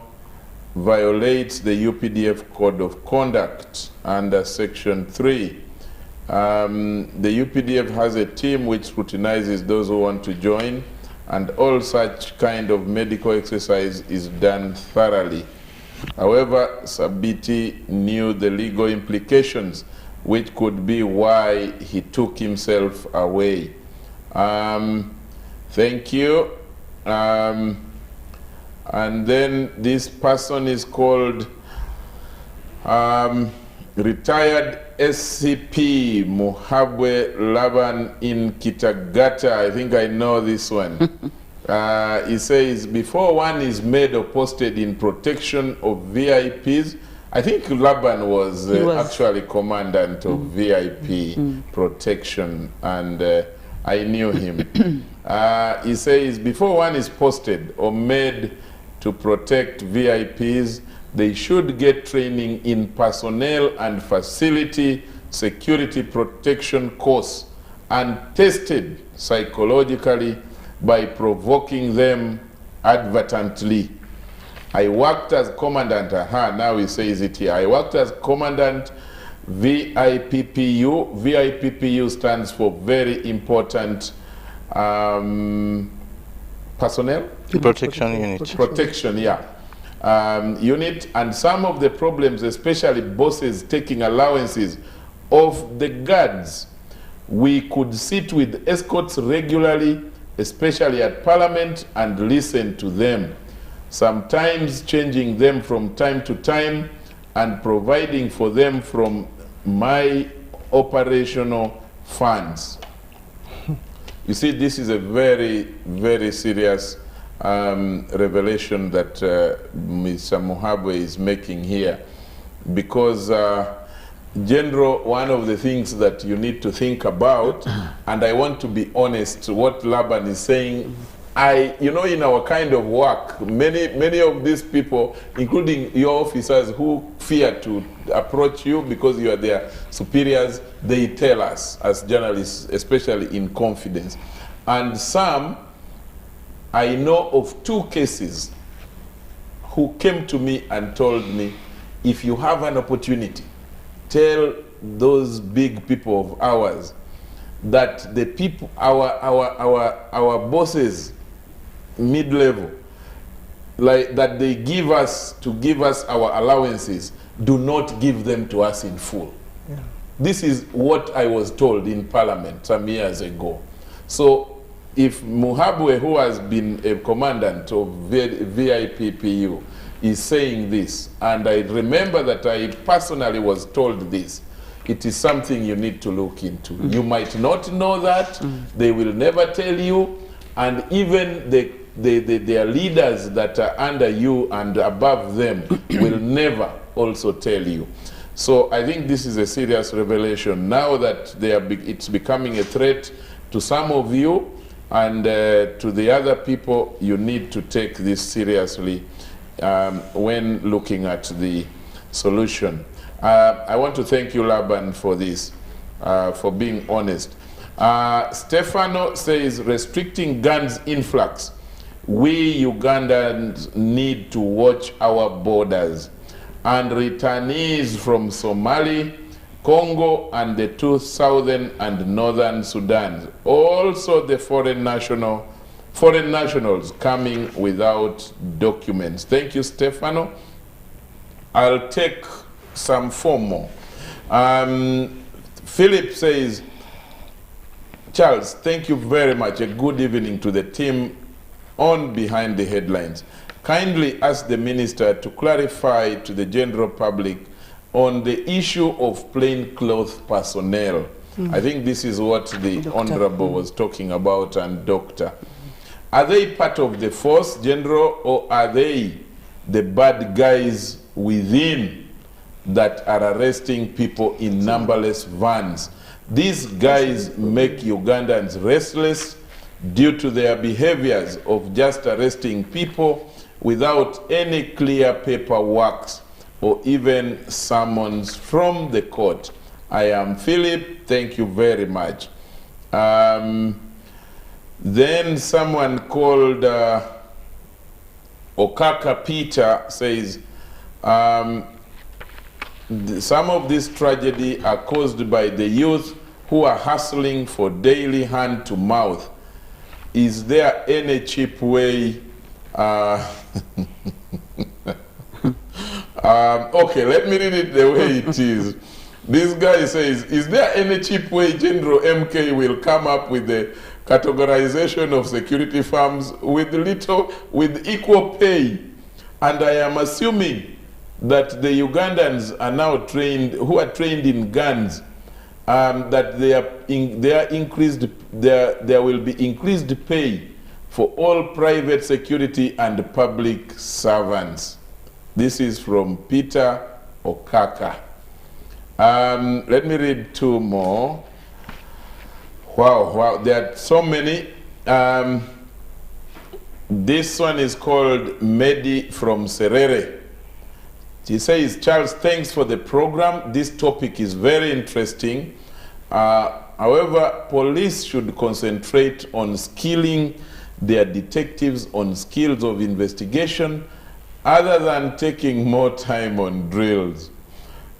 violates the UPDF Code of Conduct under Section 3. The UPDF has a team which scrutinizes those who want to join, and all such kind of medical exercise is done thoroughly. However, Sabiti knew the legal implications, which could be why he took himself away. Thank you. And then this person is called retired SCP Muhabwe Laban in Kitagata. I think I know this one. He says, before one is made or posted in protection of VIPs, I think Laban was actually commandant of VIP protection, and I knew him. He says, before one is posted or made to protect VIPs, they should get training in personnel and facility security protection course and tested psychologically by provoking them advertently. I worked as commandant, now he says it here. I worked as commandant VIPPU. VIPPU stands for very important personnel? Protection unit. Protection, yeah. Unit, and some of the problems, especially bosses taking allowances of the guards. We could sit with escorts regularly, especially at Parliament, and listen to them, sometimes changing them from time to time and providing for them from my operational funds. You see, this is a very, very serious revelation that Mr. Muhabwe is making here, because General, one of the things that you need to think about, and I want to be honest, what Laban is saying, you know, in our kind of work, many of these people, including your officers who fear to approach you because you are their superiors, they tell us as journalists, especially in confidence. And some, I know of 2 cases who came to me and told me, if you have an opportunity, tell those big people of ours that the people, our bosses, mid-level, like that they give us to give us our allowances, do not give them to us in full. Yeah. This is what I was told in Parliament some years ago. So if Muhabwe, who has been a commandant of VIPPU, is saying this, and I remember that I personally was told this, it is something you need to look into. You might not know that, they will never tell you, and even their leaders that are under you and above them will never also tell you. So I think this is a serious revelation. Now that it's becoming a threat to some of you and to the other people, you need to take this seriously when looking at the solution. I want to thank you, Laban, for this, for being honest. Stefano says, restricting guns influx. We Ugandans need to watch our borders. And returnees from Somali, Congo, and the 2 southern and northern Sudan. Also the foreign nationals coming without documents. Thank you, Stefano. I'll take some 4 more. Philip says, Charles, thank you very much. A good evening to the team on Behind the Headlines. Kindly ask the minister to clarify to the general public on the issue of plainclothes personnel. I think this is what the Honorable was talking about, and Doctor. Are they part of the force, General, or are they the bad guys within that are arresting people in numberless vans? These guys make Ugandans restless due to their behaviors of just arresting people without any clear paperwork or even summons from the court. I am Philip, thank you very much. Then someone called Okaka Peter says, some of this tragedy are caused by the youth who are hustling for daily hand to mouth. Is there any cheap way? Okay, let me read it the way it is. This guy says, is there any cheap way General MK will come up with the categorization of security firms with equal pay? And I am assuming that the Ugandans are now trained, who are trained in guns, that there will be increased pay for all private security and public servants. This is from Peter Okaka. Let me read two more. Wow, there are so many. This one is called Medi from Serere. She says, Charles, thanks for the program. This topic is very interesting. However, police should concentrate on skilling their detectives on skills of investigation other than taking more time on drills.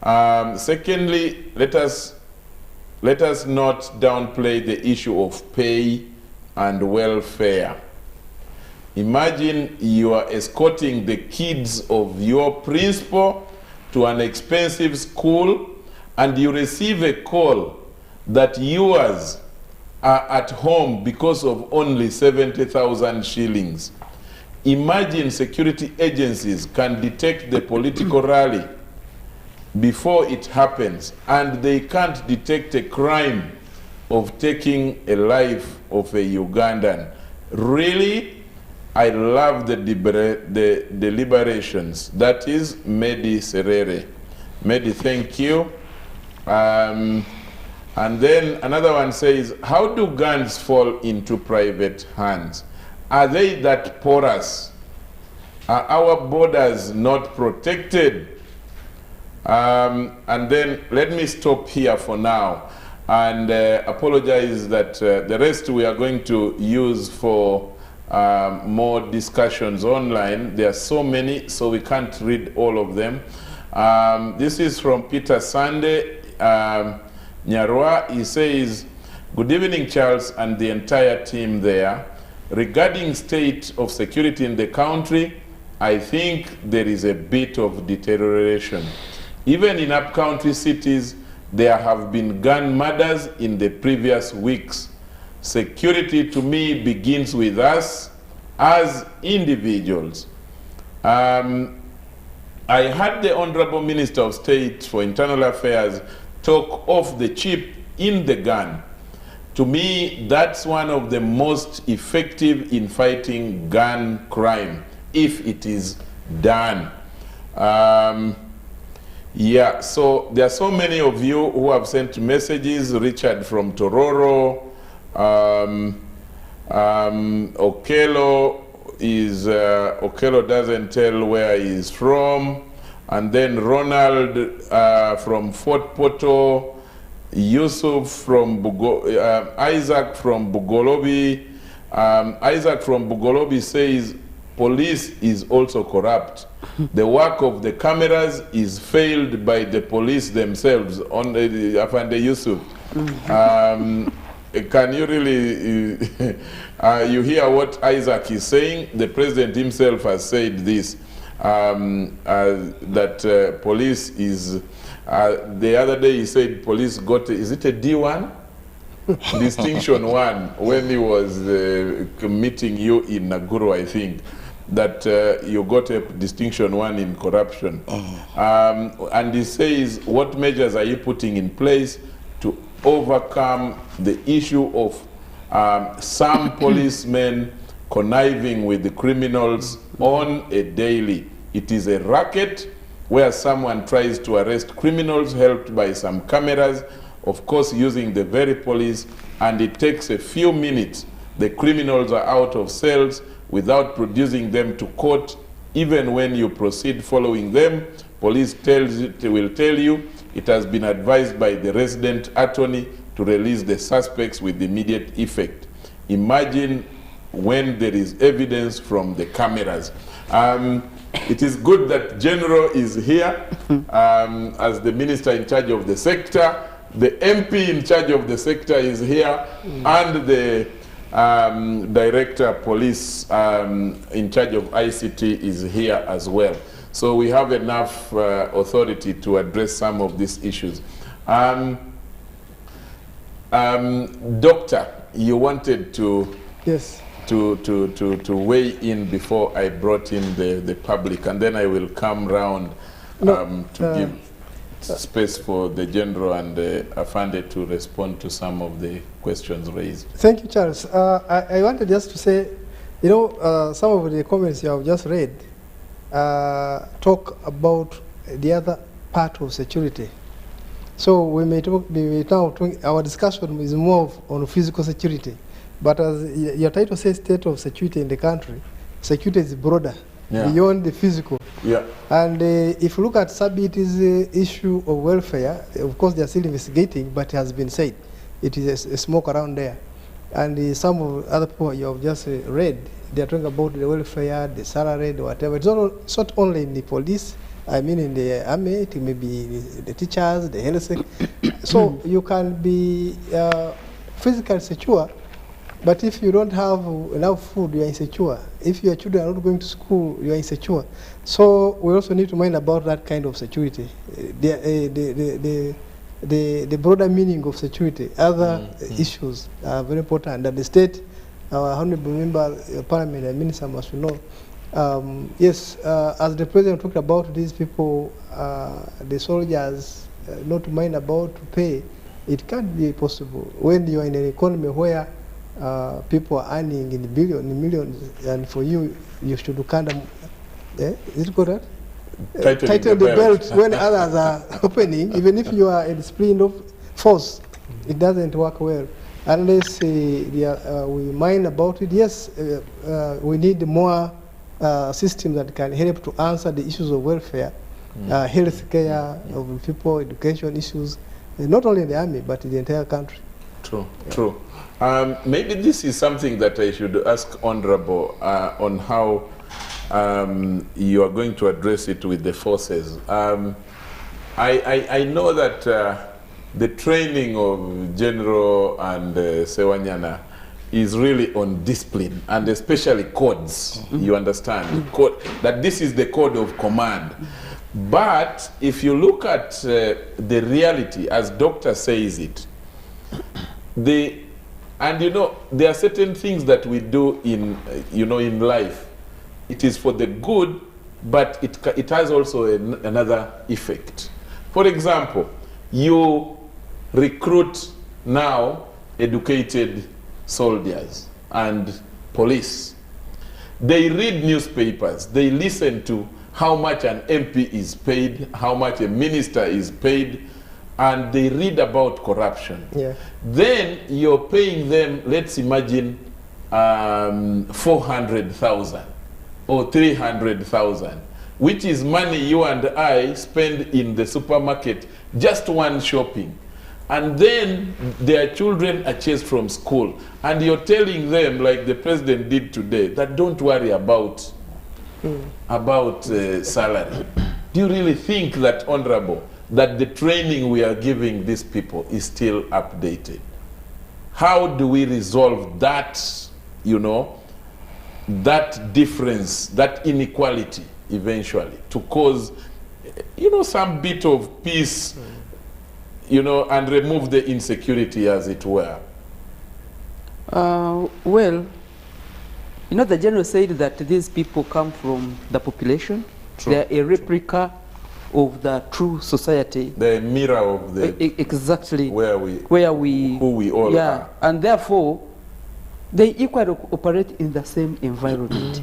Secondly, let us not downplay the issue of pay and welfare. Imagine you are escorting the kids of your principal to an expensive school and you receive a call that yours are at home because of only 70,000 shillings. Imagine security agencies can detect the political rally before it happens, and they can't detect a crime of taking a life of a Ugandan. Really, I love the deliberations. That is Medi Serere. Medi, thank you. And then another one says, how do guns fall into private hands? Are they that porous? Are our borders not protected? And then let me stop here for now and apologize that the rest we are going to use for more discussions online. There are so many, so we can't read all of them. This is from Peter Sande Nyarwa. He says, good evening, Charles, and the entire team there. Regarding state of security in the country, I think there is a bit of deterioration. Even in up-country cities, there have been gun murders in the previous weeks. Security, to me, begins with us as individuals. I had the Honorable Minister of State for Internal Affairs talk off the chip in the gun. To me, that's one of the most effective in fighting gun crime, if it is done. Yeah, so there are so many of you who have sent messages. Richard from Tororo, Okello doesn't tell where he's from, and then Ronald from Fort Poto, Yusuf from Isaac from Bugolobi. Isaac from Bugolobi says police is also corrupt. The work of the cameras is failed by the police themselves. On the Afande Yusuf, can you really you hear what Isaac is saying? The president himself has said this, that police is the other day he said police got, is it a D1? Distinction 1, when he was meeting you in Naguru, I think, that you got a distinction 1 in corruption. And he says, what measures are you putting in place to overcome the issue of some policemen conniving with the criminals on a daily? It is a racket where someone tries to arrest criminals helped by some cameras, of course using the very police, and it takes a few minutes. The criminals are out of cells without producing them to court. Even when you proceed following them, police will tell you it has been advised by the resident attorney to release the suspects with immediate effect. Imagine when there is evidence from the cameras. It is good that General is here as the minister in charge of the sector. The MP in charge of the sector is here, and the Director Police in charge of ICT is here as well. So we have enough authority to address some of these issues. Doctor, you wanted to to weigh in before I brought in the public, and then I will come round to give space for the General and Afande to respond to some of the questions raised. Thank you, Charles. I wanted just to say You know, some of the comments you have just read talk about the other part of security. So we may now our discussion is more on physical security, but as your title says, state of security in the country, security is broader, beyond the physical. Yeah. And if you look at Sabiti's issue of welfare, of course they are still investigating, but it has been said it is a smoke around there. And some of other people you have just read, they are talking about the welfare, the salary, the whatever. It's not only in the police, I mean in the army, it may be the teachers, the health. So you can be physically secure, but if you don't have enough food, you are insecure. If your children are not going to school, you are insecure. So we also need to mind about that kind of security, the broader meaning of security. Other issues are very important. That the state, our honorable member, parliament, and minister must know. Yes, as the president talked about these people, the soldiers, not to mind about to pay, it can't be possible when you are in an economy where people are earning in millions, and for you, you should kind of, is it correct? Tighten the belt when others are opening, even if you are a disciplined of force, it doesn't work well. Unless we mind about it, yes, we need more systems that can help to answer the issues of welfare, health care of people, education issues, not only in the army, but in the entire country. True, true. Maybe this is something that I should ask Honorable on how you are going to address it with the forces. I know that the training of General and Sewanyana is really on discipline, and especially codes. You understand? Code, that this is the code of command. But if you look at the reality, as Doctor says it, and you know, there are certain things that we do in, you know, in life. It is for the good, but it has also another effect. For example, you recruit now educated soldiers and police. They read newspapers, they listen to how much an MP is paid, how much a minister is paid, and they read about corruption. Yeah. Then you're paying them, let's imagine, 400,000 or 300,000, which is money you and I spend in the supermarket, just one shopping. And then their children are chased from school. And you're telling them, like the president did today, that don't worry about salary. Do you really think that, Honorable, that the training we are giving these people is still updated? How do we resolve that, you know, that difference, that inequality eventually, to cause, you know, some bit of peace, you know, and remove the insecurity, as it were? Well, you know, the general said that these people come from the population. True. They're a replica of the true society. The mirror of the exactly who we all are. And therefore they equally operate in the same environment.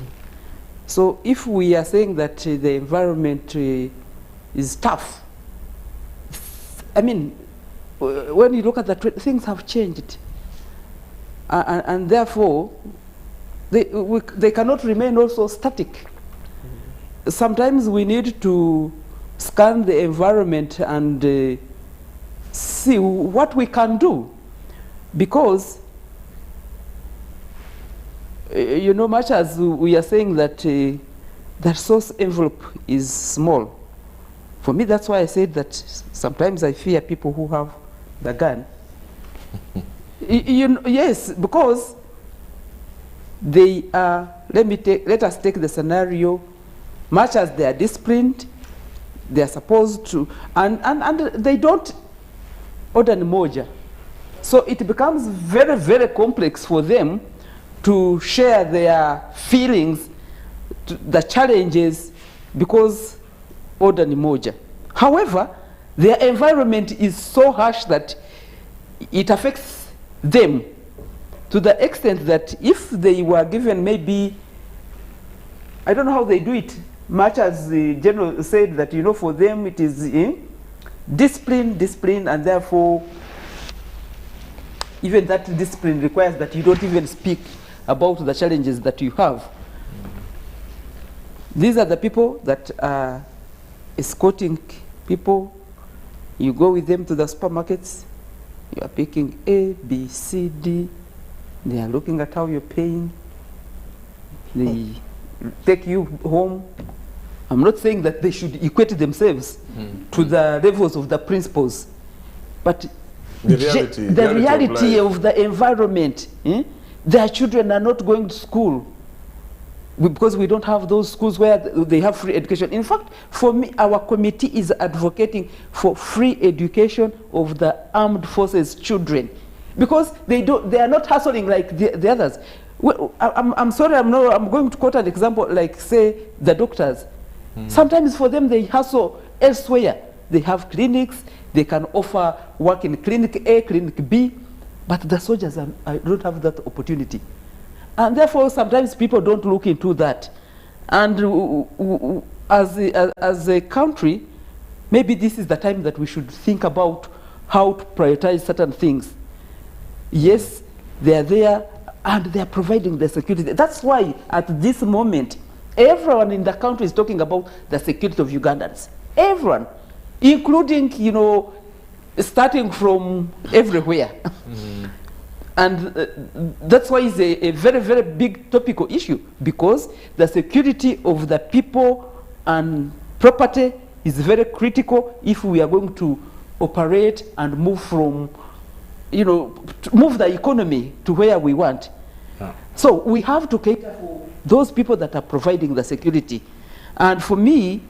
So if we are saying that the environment is tough, I mean, when you look at the things have changed, and therefore they cannot remain also static. Sometimes we need to scan the environment and see what we can do, because you know, much as we are saying that that source envelope is small, for me that's why I said that sometimes I fear people who have the gun. You know, yes, because they are, let us take the scenario, much as they are disciplined, they are supposed to, and they don't order any moja. So it becomes very, very complex for them to share their feelings, the challenges, because order ni moja. However, their environment is so harsh that it affects them to the extent that if they were given maybe, I don't know how they do it, much as the general said that, you know, for them it is discipline, and therefore even that discipline requires that you don't even speak about the challenges that you have. These are the people that are escorting people. You go with them to the supermarkets, you are picking A, B, C, D. They are looking at how you're paying. They take you home. I'm not saying that they should equate themselves to the levels of the principals, but the reality of the environment. Their children are not going to school because we don't have those schools where they have free education. In fact, for me, our committee is advocating for free education of the armed forces children, because they are not hustling like the others. Well, I'm sorry, I'm going to quote an example, like say the doctors. Sometimes for them they hustle elsewhere. They have clinics, they can offer work in clinic A, clinic B, but the soldiers don't have that opportunity. And therefore sometimes people don't look into that. And as a country, maybe this is the time that we should think about how to prioritize certain things. Yes, they are there and they are providing the security. That's why at this moment, everyone in the country is talking about the security of Ugandans. Everyone, including, you know, starting from everywhere. And that's why it's a very, very big topical issue, because the security of the people and property is very critical if we are going to operate and move from, you know, to move the economy to where we want. So we have to cater for those people that are providing the security. And for me,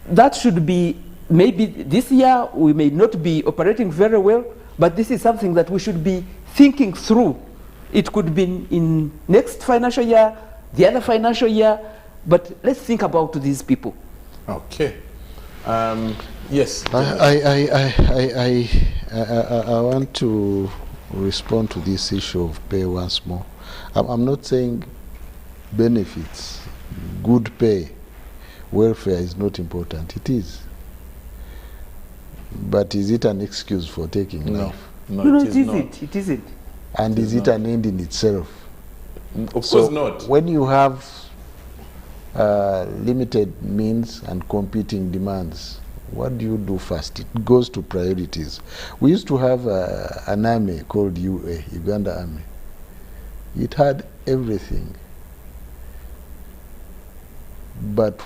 that should be, maybe this year we may not be operating very well, but this is something that we should be thinking through. It could be in next financial year, the other financial year, but let's think about these people. Okay. Yes. I want to respond to this issue of pay once more. I'm not saying benefits, good pay, welfare is not important. It is. But is it an excuse for taking life? No, it isn't. It isn't. And is it an end in itself? Of course not. When you have limited means and competing demands, what do you do first? It goes to priorities. We used to have an army called UA, Uganda Army. It had everything. But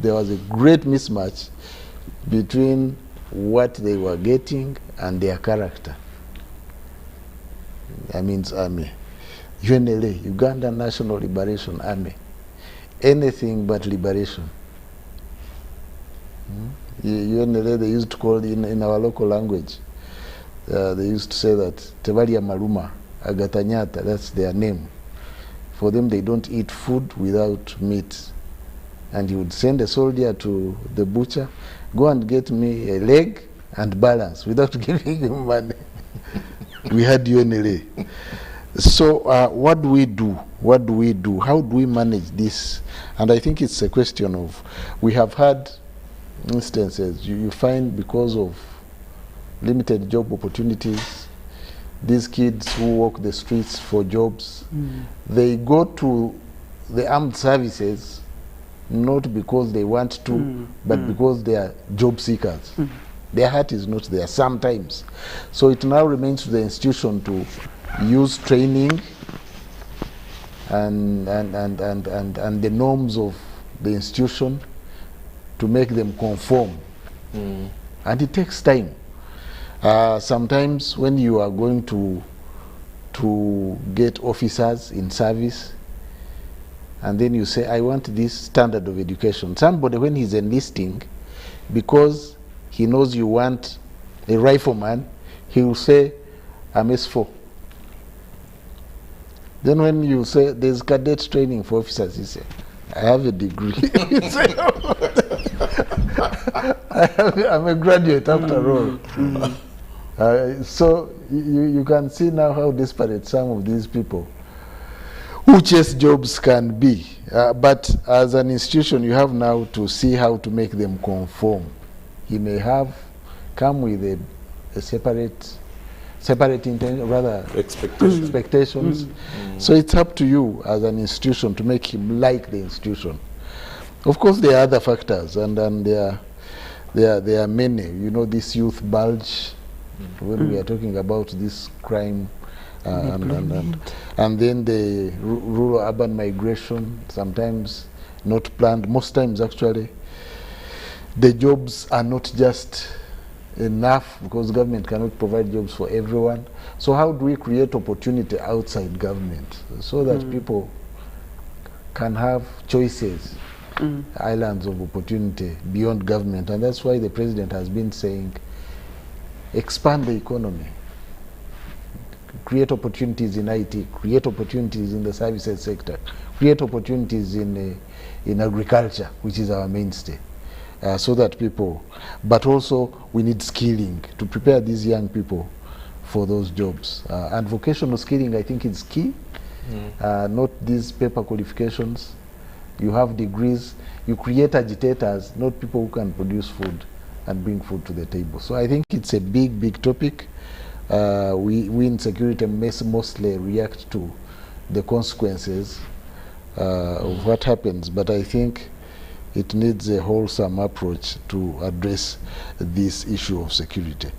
there was a great mismatch between what they were getting and their character. That means army. UNLA, Uganda National Liberation Army. Anything but liberation. UNLA, they used to call it in our local language. They used to say that Tevalia Maluma, Agatanyata, that's their name. For them, they don't eat food without meat. And he would send a soldier to the butcher, go and get me a leg and balance without giving him money. We had UNLA. So what do we do? What do we do? How do we manage this? And I think it's a question of, we have had instances, you find because of limited job opportunities, these kids who walk the streets for jobs, they go to the armed services not because they want to, but because they are job seekers. Their heart is not there sometimes. So it now remains to the institution to use training and the norms of the institution to make them conform. And it takes time. Sometimes when you are going to get officers in service, and then you say, I want this standard of education. Somebody, when he's enlisting, because he knows you want a rifleman, he will say, I'm S4. Then when you say, there's cadet training for officers, he say, I have a degree. I'm a graduate after all. So you can see now how disparate some of these people who chase jobs can be. But as an institution, you have now to see how to make them conform. He may have come with a separate intention, rather expectations. So it's up to you as an institution to make him like the institution. Of course, there are other factors, and there are many. You know, this youth bulge, when we are talking about this crime, and then the rural-urban migration, sometimes not planned, most times actually. The jobs are not just enough because government cannot provide jobs for everyone. So how do we create opportunity outside government so that people can have choices, islands of opportunity beyond government? And that's why the president has been saying, expand the economy, create opportunities in IT, create opportunities in the services sector, create opportunities in agriculture, which is our mainstay. So that people, but also we need skilling to prepare these young people for those jobs. And vocational skilling, I think, is key. Not these paper qualifications. You have degrees, you create agitators, not people who can produce food and bring food to the table. So I think it's a big, big topic. We in security mostly react to the consequences of what happens, but I think it needs a wholesome approach to address this issue of security.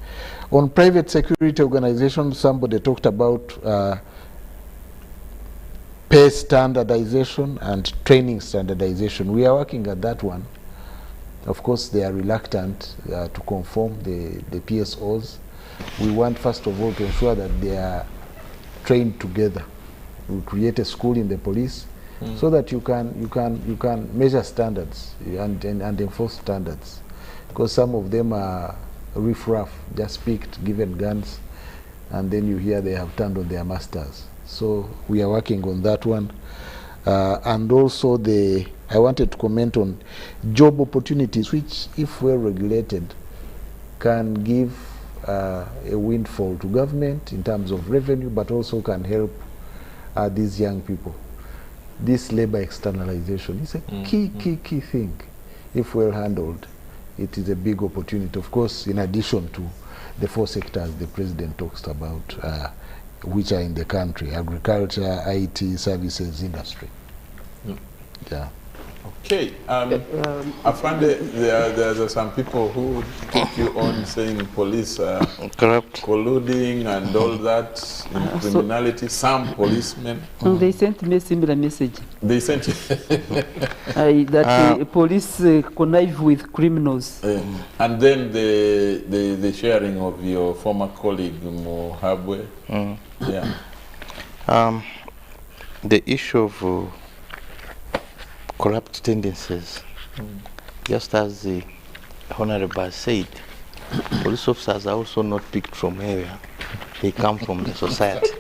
On private security organizations, somebody talked about pay standardization and training standardization. We are working at that one. Of course, they are reluctant to conform, the PSOs. We want, first of all, to ensure that they are trained together. We create a school in the police so that you can measure standards and enforce standards, because some of them are riff-raff, just picked, given guns, and then you hear they have turned on their masters. So we are working on that one. And also I wanted to comment on job opportunities, which, if well regulated, can give a windfall to government in terms of revenue, but also can help these young people. This labor externalization is a key thing. If well handled, it is a big opportunity. Of course, in addition to the 4 sectors the president talks about, which are in the country: agriculture, IT, services, industry. Yeah. Okay. Afande, there are some people who take you on saying police corrupt, colluding and all that in criminality. Some policemen. They sent me a similar message. They sent that police connive with criminals. And then the sharing of your former colleague Mohabwe. Yeah. The issue of corrupt tendencies, just as the Honorable said, police officers are also not picked from area. They come from the society.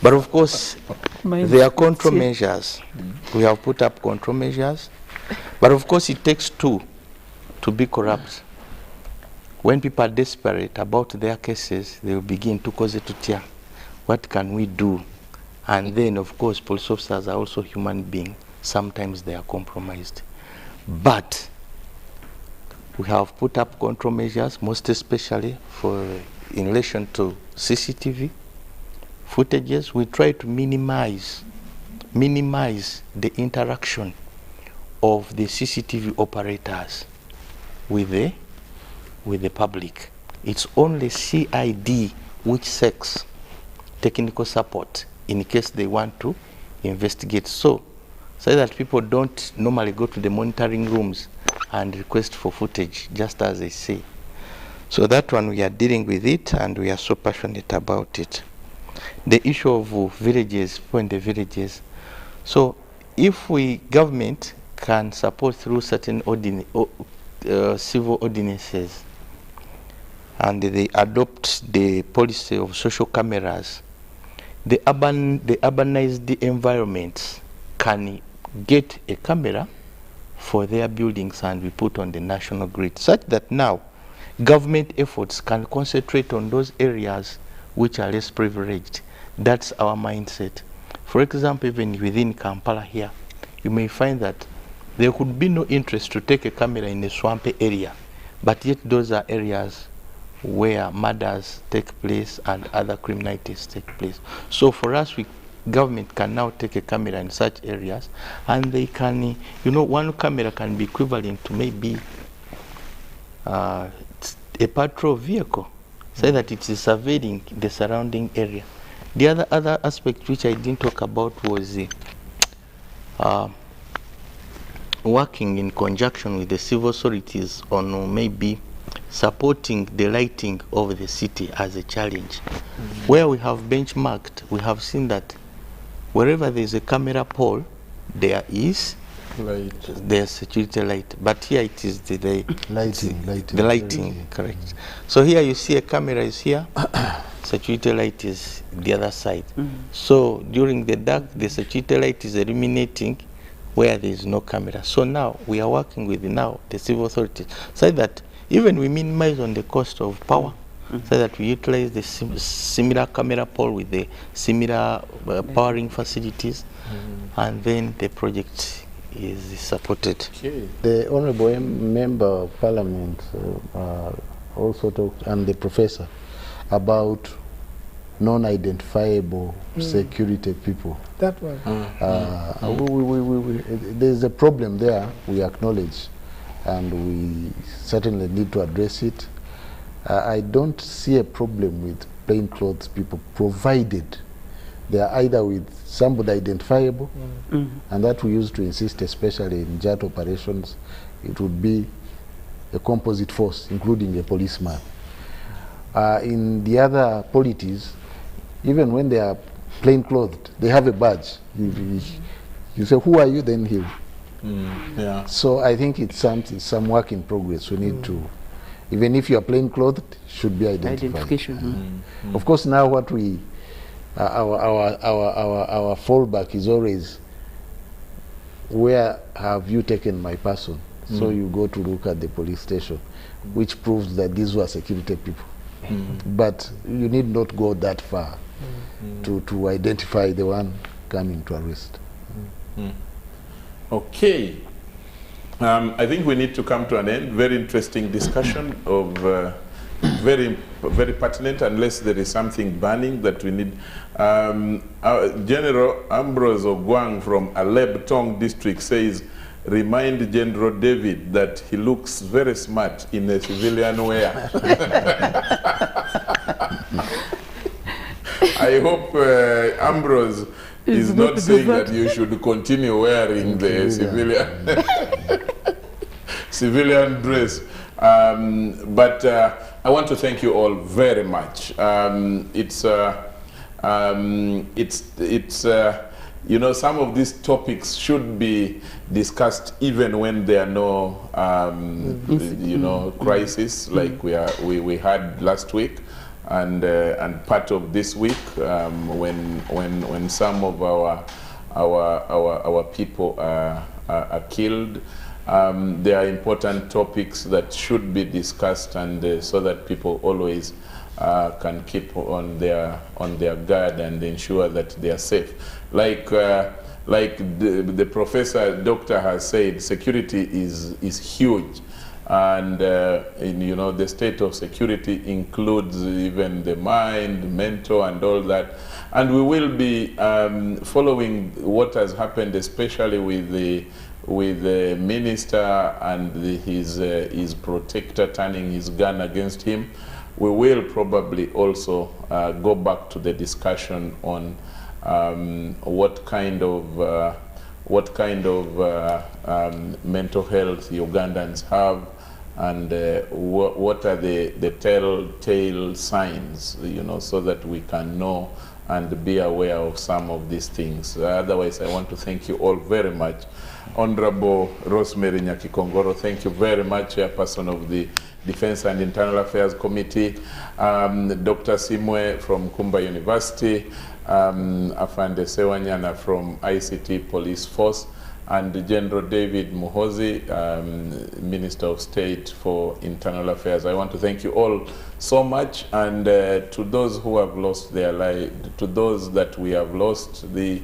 But of course, there are countermeasures. We have put up countermeasures. But of course, it takes 2 to be corrupt. When people are desperate about their cases, they will begin to cause it to tear. What can we do? And then, of course, police officers are also human beings. Sometimes they are compromised. But we have put up countermeasures, most especially in relation to CCTV footages. We try to minimize the interaction of the CCTV operators with the public. It's only CID which seeks technical support in case they want to investigate. So that people don't normally go to the monitoring rooms and request for footage, just as they say. So that one, we are dealing with it, and we are so passionate about it. The issue of villages, people in the villages. So if government can support through certain civil ordinances, and they adopt the policy of social cameras, the urbanized environments can get a camera for their buildings and be put on the national grid, such that now government efforts can concentrate on those areas which are less privileged. That's our mindset. For example, even within Kampala here, you may find that there could be no interest to take a camera in a swampy area, but yet those are areas where murders take place and other criminalities take place. So for us, government can now take a camera in such areas, and they can, you know, one camera can be equivalent to maybe a patrol vehicle, so that it is surveying the surrounding area. The other aspect which I didn't talk about was working in conjunction with the civil authorities on maybe supporting the lighting of the city as a challenge. Where we have benchmarked, we have seen that wherever there is a camera pole, there is there's security light. But here it is the lighting, correct. So here you see a camera is here, security light is the other side. So during the dark, the security light is illuminating where there is no camera. So now we are working with the civil authorities, so that even we minimize on the cost of power, so that we utilize the similar camera pole with the similar powering facilities, and then the project is supported. The Honorable Member of Parliament also talked, and the Professor, about non-identifiable security people. That one. There's a problem there, we acknowledge, and we certainly need to address it. I don't see a problem with plainclothes people, provided they are either with somebody identifiable, and that we used to insist, especially in JAT operations, it would be a composite force, including a policeman. In the other polities, even when they are plainclothed, they have a badge. You say, who are you? Then he'll. Yeah. So I think it's some work in progress. We need to, even if you are plainclothed, should be identified. Identification. Of course, now what we, our fallback is always, where have you taken my person? So you go to look at the police station, which proves that these were security people. But you need not go that far to identify the one coming to arrest. Okay. I think we need to come to an end. Very interesting discussion of very pertinent, unless there is something burning that we need. General Ambrose Ogwang from Aleb Tong district says, remind General David that he looks very smart in a civilian wear. I hope Ambrose is not saying that you should continue wearing the civilian dress. But I want to thank you all very much. You know, some of these topics should be discussed even when there are no, you know, crisis like we had last week, and part of this week when some of our people are killed. There are important topics that should be discussed, and so that people always can keep on their guard and ensure that they are safe. Like the doctor has said, security is huge, and you know, the state of security includes even the mind, mental, and all that. And we will be following what has happened, especially with the minister and his protector turning his gun against him. We will probably also go back to the discussion on what kind of mental health Ugandans have, and what are the telltale signs, you know, so that we can know and be aware of some of these things. Otherwise, I want to thank you all very much. Honorable Rosemary Nyakikongoro, thank you very much, Chairperson of the Defense and Internal Affairs Committee. Dr. Simwe from Kumba University, Afande Sewanyana from ICT Police Force, and General David Muhoozi, Minister of State for Internal Affairs. I want to thank you all so much, and to those who have lost their life, to those that we have lost, the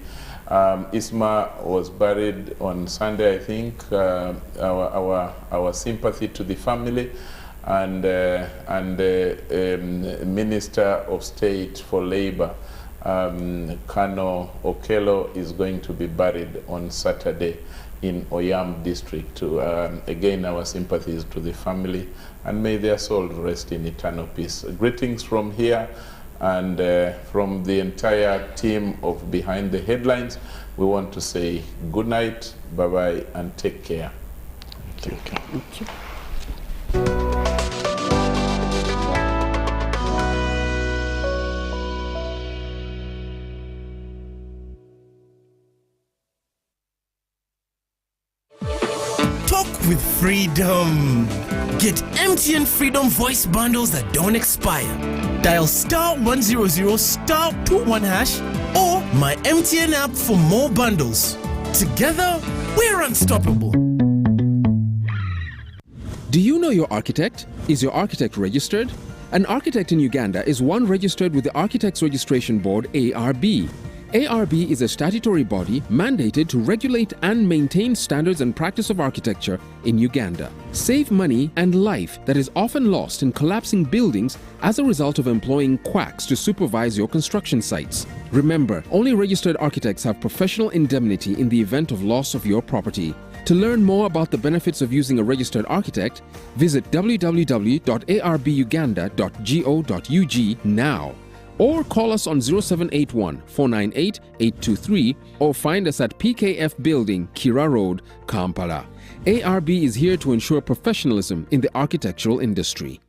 Isma was buried on Sunday, I think. Our sympathy to the family, and Minister of State for Labor, Kano Okello, is going to be buried on Saturday in Oyam district. Again, our sympathies to the family, and may their soul rest in eternal peace. Greetings from here, and from the entire team of Behind the Headlines, we want to say good night, bye-bye, and take care. Thank you. Thank you. Talk with freedom. Get MTN Freedom voice bundles that don't expire. Dial *100 *21# or my MTN app for more bundles. Together, we're unstoppable. Do you know your architect? Is your architect registered? An architect in Uganda is one registered with the Architects Registration Board, ARB. ARB is a statutory body mandated to regulate and maintain standards and practice of architecture in Uganda. Save money and life that is often lost in collapsing buildings as a result of employing quacks to supervise your construction sites. Remember, only registered architects have professional indemnity in the event of loss of your property. To learn more about the benefits of using a registered architect, visit www.arbuganda.go.ug now. Or call us on 0781 498 823 or find us at PKF Building, Kira Road, Kampala. ARB is here to ensure professionalism in the architectural industry.